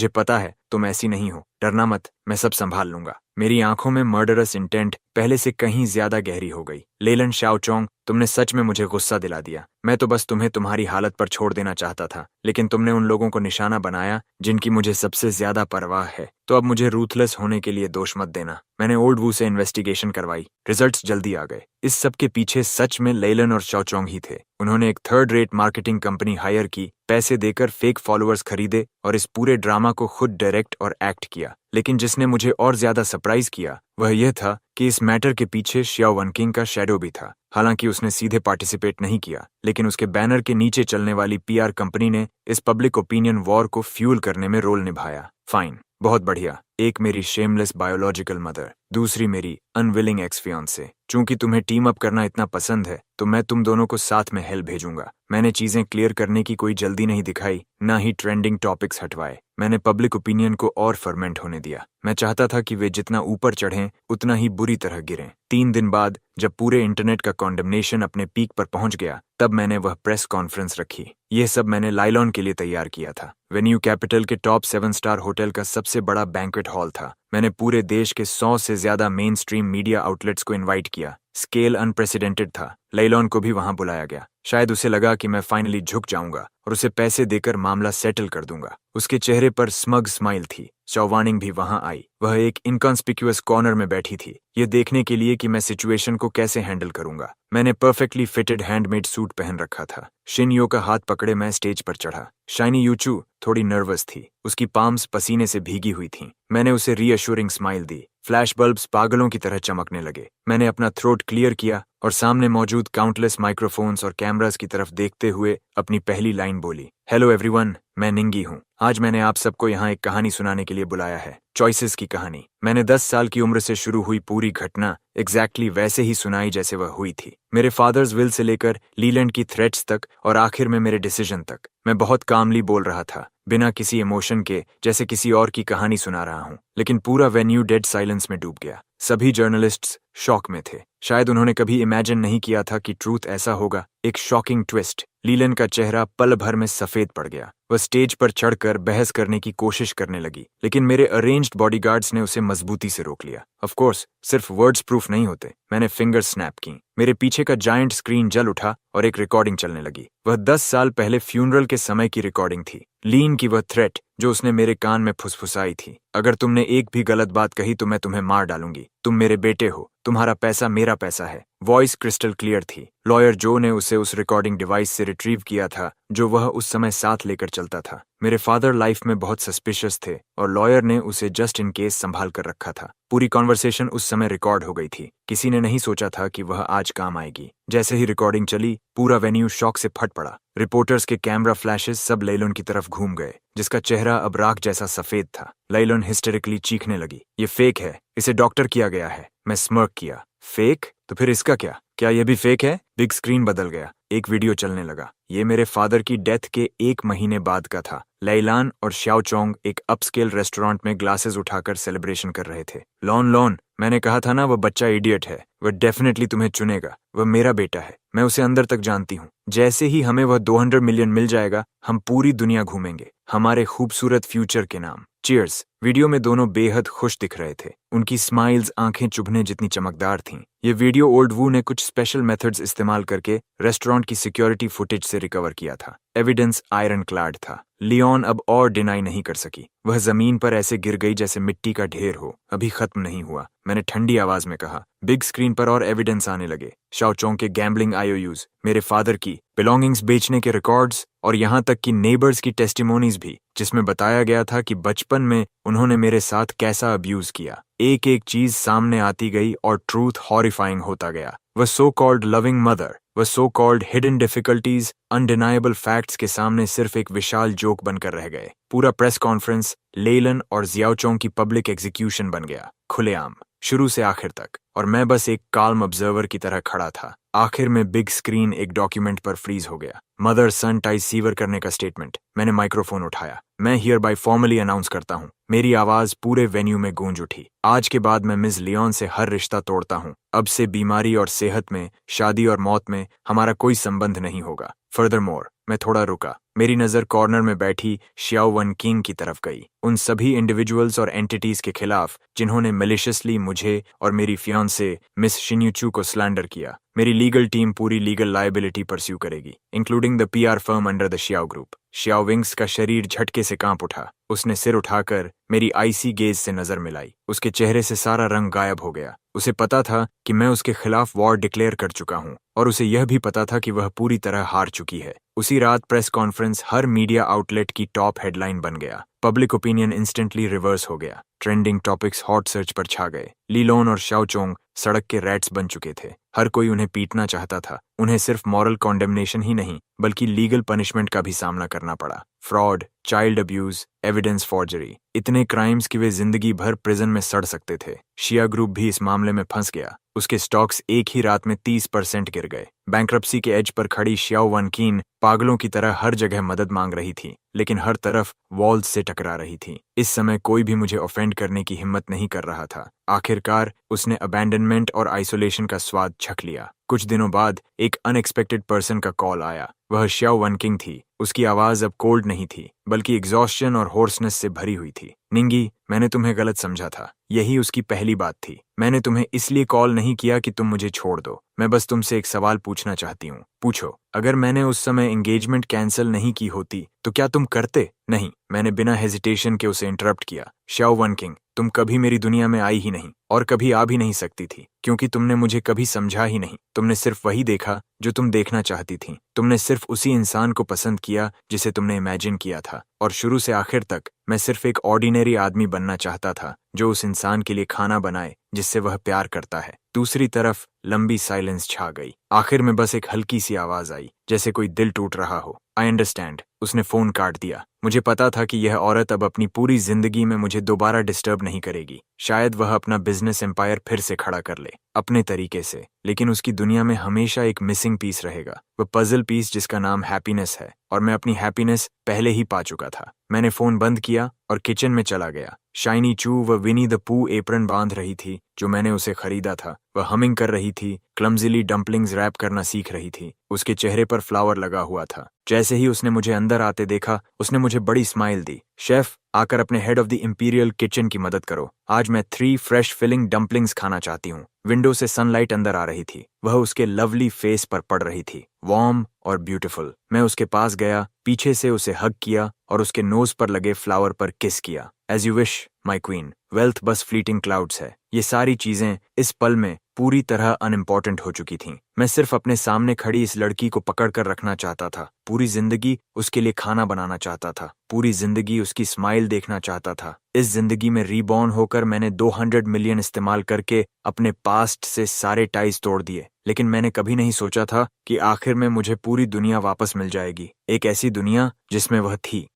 पता है तुम ऐसी नहीं हो। डरना मत, मैं सब संभाल लूंगा। मेरी आंखों में मर्डरस इंटेंट पहले से कहीं ज्यादा गहरी हो गई। लेलन शाओचोंग, तुमने सच में मुझे गुस्सा दिला दिया। मैं तो बस तुम्हें तुम्हारी हालत पर छोड़ देना चाहता था, लेकिन तुमने उन लोगों को निशाना बनाया जिनकी मुझे सबसे ज्यादा परवाह है। तो अब मुझे रूथलेस होने के लिए दोष मत देना। मैंने ओल्ड वू से इन्वेस्टिगेशन करवाई, रिजल्ट्स जल्दी आ गए। इस सब के पीछे सच में लेलन और शाओचोंग ही थे। उन्होंने एक third rate marketing company hire की, पैसे देकर फेक फॉलोअर्स खरीदे और इस पूरे ड्रामा को खुद डायरेक्ट और एक्ट किया। लेकिन जिसने मुझे और ज्यादा सरप्राइज किया वह यह था कि इस मैटर के पीछे शियाओ वनकिंग का शैडो भी था। हालांकि उसने सीधे पार्टिसिपेट नहीं किया, लेकिन उसके बैनर के नीचे चलने वाली पीआर कंपनी ने इस पब्लिक ओपिनियन वॉर को फ्यूल करने में रोल निभाया। फाइन, बहुत बढ़िया। एक मेरी शेमलेस बायोलॉजिकल मदर, दूसरी मेरी अनविलिंग एक्स फियांसे। चूंकि तुम्हें टीम अप करना इतना पसंद है तो मैं तुम दोनों को साथ में हेल भेजूंगा। मैंने चीजें क्लियर करने की कोई जल्दी नहीं दिखाई, ना ही ट्रेंडिंग टॉपिक्स हटवाए। मैंने पब्लिक ओपिनियन को और फर्मेंट होने दिया। मैं चाहता था कि वे जितना ऊपर चढ़ें उतना ही बुरी तरह गिरें। 3 दिन बाद जब पूरे इंटरनेट का कॉन्डेमनेशन अपने पीक पर पहुंच गया तब मैंने वह प्रेस कॉन्फ्रेंस रखी। यह सब मैंने लाइलॉन के लिए तैयार किया था। वेन्यू कैपिटल के टॉप 7 स्टार होटल का सबसे बड़ा बैंक्वेट हॉल था। मैंने पूरे देश के 100 से ज्यादा मेन स्ट्रीम मीडिया आउटलेट्स को इनवाइट किया। स्केल अनप्रेसिडेंटेड था। लाइलॉन को भी वहां बुलाया गया। शायद उसे लगा कि मैं फाइनली झुक जाऊंगा और उसे पैसे देकर मामला सेटल कर दूंगा। उसके चेहरे पर स्मग स्माइल थी। चौवानिंग भी वहां आई। वह एक इनकॉन्स्पिक्यूअस कॉर्नर में बैठी थी, ये देखने के लिए कि मैं सिचुएशन को कैसे हैंडल करूंगा। मैंने परफेक्टली फिटेड हैंडमेड सूट पहन रखा था। शिन्यो का हाथ पकड़े मैं स्टेज पर चढ़ा। शाइनी यूचू थोड़ी नर्वस थी, उसकी पाम्स पसीने से भीगी हुई थीं। मैंने उसे रीअश्योरिंग स्माइल दी। फ्लैश बल्ब्स पागलों की तरह चमकने लगे। मैंने अपना थ्रोट क्लियर किया और सामने मौजूद काउंटलेस माइक्रोफोन्स और कैमरास की तरफ देखते हुए अपनी पहली लाइन बोली, हेलो एवरीवन, मैं निंगी हूँ। आज मैंने आप सबको यहाँ एक कहानी सुनाने के लिए बुलाया है, चॉइसेस की कहानी। मैंने 10 साल की उम्र से शुरू हुई पूरी घटना एग्जैक्टली वैसे ही सुनाई जैसे वह हुई थी। मेरे फादर्स विल से लेकर लीलैंड की थ्रेट्स तक और आखिर में मेरे डिसीजन तक। मैं बहुत कामली बोल रहा था। बिना किसी इमोशन के, जैसे किसी और की कहानी सुना रहा हूँ। लेकिन पूरा वेन्यू डेड साइलेंस में डूब गया। सभी जर्नलिस्ट्स शॉक में थे। शायद उन्होंने कभी इमेजिन नहीं किया था कि ट्रूथ ऐसा होगा। एक शॉकिंग ट्विस्ट। लीलन का चेहरा पल भर में सफेद पड़ गया। वह स्टेज पर चढ़कर बहस करने की कोशिश करने लगी, लेकिन मेरे अरेंज्ड बॉडीगार्ड्स ने उसे मजबूती से रोक लिया। ऑफ कोर्स, सिर्फ वर्ड्स प्रूफ नहीं होते। मैंने फिंगर स्नैप की। मेरे पीछे का जायंट स्क्रीन जल उठा और एक रिकॉर्डिंग चलने लगी। वह 10 साल पहले फ्यूनरल के समय की रिकॉर्डिंग थी। लीन की वह थ्रेट जो उसने मेरे कान में फुसफुसाई थी। अगर तुमने एक भी गलत बात कही तो मैं तुम्हें मार डालूंगी। तुम मेरे बेटे हो, तुम्हारा पैसा मेरा पैसा है। वॉइस क्रिस्टल क्लियर थी। लॉयर जो ने उसे उस रिकॉर्डिंग डिवाइस से रिट्रीव किया था जो वह उस समय साथ लेकर चलता था। मेरे फादर लाइफ में बहुत सस्पिशियस थे और लॉयर ने उसे जस्ट इन केस संभाल कर रखा था। पूरी कॉन्वर्सेशन उस समय रिकॉर्ड हो गई थी। किसी ने नहीं सोचा था कि वह आज काम आएगी। जैसे ही रिकॉर्डिंग चली, पूरा वेन्यू शॉक से फट पड़ा। रिपोर्टर्स के कैमरा फ्लैशेस सब लैलन की तरफ घूम गए, जिसका चेहरा अब राख जैसा सफेद था। लैलन हिस्टेरिकली चीखने लगी, ये फेक है, इसे डॉक्टर किया गया है। मैं स्मर्क किया। फेक? तो फिर इसका क्या? क्या ये भी फेक है? बिग स्क्रीन बदल गया। एक वीडियो चलने लगा। ये मेरे फादर की डेथ के 1 महीने बाद का था। लैलान और श्याओचोंग एक अपस्केल रेस्टोरेंट में ग्लासेस उठाकर सेलिब्रेशन कर रहे थे। लॉन, मैंने कहा था ना, वह बच्चा इडियट है। वह डेफिनेटली तुम्हें चुनेगा। वह मेरा बेटा है। मैं उसे अंदर तक जानती हूँ। जैसे ही हमें वह 200 मिलियन मिल जाएगा, हम पूरी दुनिया घूमेंगे, हमारे खूबसूरत फ्यूचर के नाम। चीयर्स। वीडियो में दोनों बेहद खुश दिख रहे थे। उनकी स्माइल्स आंखें चुभने जितनी चमकदार थीं। ये वीडियो ओल्ड वू ने कुछ स्पेशल मेथड्स इस्तेमाल करके रेस्टोरेंट की सिक्योरिटी फुटेज से रिकवर किया था। एविडेंस आयरन क्लाड था। लियोन अब और डिनाई नहीं कर सकी। वह जमीन पर ऐसे गिर गई जैसे मिट्टी का ढेर हो। अभी खत्म नहीं हुआ, मैंने ठंडी आवाज में कहा। बिग स्क्रीन पर और एविडेंस आने लगे। शाओचोंग के गैम्बलिंग आईओयूज, मेरे फादर की बिलोंगिंग्स बेचने के रिकॉर्ड्स और यहाँ तक कि नेबर्स की टेस्टिमोनीज भी, जिसमें बताया गया था कि बचपन में उन्होंने मेरे साथ कैसा अब्यूज किया। एक एक चीज सामने आती गई और ट्रूथ हॉरिफाइंग होता गया। वह सो कॉल्ड लविंग मदर, वह so called hidden difficulties, undeniable facts के सामने सिर्फ एक विशाल जोक बनकर रह गए। पूरा प्रेस कॉन्फ्रेंस लेलन और जियाओचोंग की पब्लिक एग्जीक्यूशन बन गया, खुलेआम, शुरू से आखिर तक। और मैं बस एक काल्म ऑब्जर्वर की तरह खड़ा था। आखिर में बिग स्क्रीन एक डॉक्यूमेंट पर फ्रीज हो गया। मदर सन टाइज सीवर करने का स्टेटमेंट। मैंने माइक्रोफोन उठाया। मैं हियर बाय फॉर्मली अनाउंस करता हूँ। मेरी आवाज पूरे वेन्यू में गूंज उठी। आज के बाद मैं मिस लियोन से हर रिश्ता तोड़ता हूँ। अब से बीमारी और सेहत में, शादी और मौत में हमारा कोई संबंध नहीं होगा। फर्दरमोर, मैं थोड़ा रुका। मेरी नजर कॉर्नर में बैठी शियाओ वन किंग की तरफ गई। उन सभी इंडिविजुअल्स और एंटिटीज के खिलाफ जिन्होंने मैलिशियसली मुझे और मेरी फियांसे मिस शिन्यूचू को स्लैंडर किया। मेरी लीगल टीम पूरी लीगल लायबिलिटी परस्यू करेगी, including the PR firm under the Xiao group. Xiao wings का शरीर झटके से कांप उठा। उसने सिर उठाकर मेरी आईसी गेज से नजर मिलाई। उसके चेहरे से सारा रंग गायब हो गया। उसे पता था कि मैं उसके खिलाफ वॉर डिक्लेयर कर चुका हूँ और उसे यह भी पता था कि वह पूरी तरह हार चुकी है। उसी रात प्रेस कॉन्फ्रेंस हर मीडिया आउटलेट की टॉप हेडलाइन बन गया। पब्लिक ओपिनियन इंस्टेंटली रिवर्स हो गया। ट्रेंडिंग टॉपिक्स हॉट सर्च पर छा गए। लीलोन और शाओचोंग सड़क के रैट्स बन चुके थे। हर कोई उन्हें पीटना चाहता था। उन्हें सिर्फ मॉरल कॉन्डेमनेशन ही नहीं बल्कि लीगल पनिशमेंट का भी सामना करना पड़ा। Fraud, child abuse, evidence forgery, इतने क्राइम्स कि वे जिंदगी भर प्रिजन में सड़ सकते थे। शिया ग्रुप भी इस मामले में फंस गया। उसके स्टॉक्स एक ही रात में 30% गिर गए। बैंक्रप्सी के एज पर खड़ी शियाओ वन कीन पागलों की तरह हर जगह मदद मांग रही थी, लेकिन हर तरफ वॉल्स से टकरा रही थी। इस समय कोई भी मुझे ऑफेंड करने की हिम्मत नहीं कर रहा था। आखिरकार उसने अबैंडनमेंट और आइसोलेशन का स्वाद चख लिया। कुछ दिनों बाद एक अनएक्सपेक्टेड पर्सन का कॉल आया। वह शियाओ वन किंग थी। उसकी आवाज अब कोल्ड नहीं थी बल्कि एग्जॉस्शन और होर्सनेस से भरी हुई थी। निंगी, मैंने तुम्हें गलत समझा था। यही उसकी पहली बात थी। मैंने तुम्हें इसलिए कॉल नहीं किया कि तुम मुझे छोड़ दो। मैं बस तुमसे एक सवाल पूछना चाहती हूँ। पूछो। अगर मैंने उस समय एंगेजमेंट कैंसिल नहीं की होती तो क्या तुम करते? नहीं। मैंने बिना हेजिटेशन के उसे इंटरप्ट किया। शियाओ वन किंग, तुम कभी मेरी दुनिया में आई ही नहीं और कभी आ भी नहीं सकती थी, क्योंकि तुमने मुझे कभी समझा ही नहीं। तुमने सिर्फ वही देखा जो तुम देखना चाहती थी। तुमने सिर्फ उसी इंसान को पसंद किया जिसे तुमने इमेजिन किया था। और शुरू से आखिर तक मैं सिर्फ एक ऑर्डिनरी आदमी बनना चाहता था जो उस इंसान के लिए खाना बनाए जिससे वह प्यार करता है। दूसरी तरफ लंबी साइलेंस छा गई। आखिर में बस एक हल्की सी आवाज आई, जैसे कोई दिल टूट रहा हो। I understand. उसने फोन काट दिया। मुझे पता था कि यह औरत अब अपनी पूरी जिंदगी में मुझे दोबारा डिस्टर्ब नहीं करेगी। शायद वह अपना बिजनेस एम्पायर फिर से खड़ा कर ले, अपने तरीके से, लेकिन उसकी दुनिया में हमेशा एक मिसिंग पीस रहेगा, वह पजल पीस जिसका नाम हैप्पीनेस है, और मैं अपनी हैप्पीनेस पहले ही पा चुका था। मैंने फोन बंद किया और किचन में चला गया। शाइनी चू व विनी द पू एप्रन बांध रही थी जो मैंने उसे खरीदा था। वह हमिंग कर रही थी, क्लमजिली डम्पलिंग्स रैप करना सीख रही थी। उसके चेहरे पर फ्लावर लगा हुआ था। जैसे ही उसने मुझे अंदर आते देखा, उसने मुझे बड़ी स्माइल दी। शेफ, आकर अपने head of the imperial kitchen की मदद करो। आज मैं 3 फ्रेश फिलिंग डम्पलिंग्स खाना चाहती हूँ। विंडो से सनलाइट अंदर आ रही थी। वह उसके लवली फेस पर पड़ रही थी, वार्म और ब्यूटीफुल। मैं उसके पास गया, पीछे से उसे हग किया और उसके नोज पर लगे फ्लावर पर किस किया। As you wish my queen. Wealth बस फ्लीटिंग क्लाउड्स है। ये सारी चीजें इस पल में पूरी तरह अनइम्पॉर्टेंट हो चुकी थीं। मैं सिर्फ अपने सामने खड़ी इस लड़की को पकड़ कर रखना चाहता था। पूरी जिंदगी उसके लिए खाना बनाना चाहता था। पूरी जिंदगी उसकी स्माइल देखना चाहता था। इस जिंदगी में रीबॉर्न होकर मैंने 200 मिलियन इस्तेमाल करके अपने पास्ट से सारे टाइज तोड़ दिए, लेकिन मैंने कभी नहीं सोचा था कि आखिर में मुझे पूरी दुनिया वापस मिल जाएगी। एक ऐसी दुनिया जिसमें वह थी।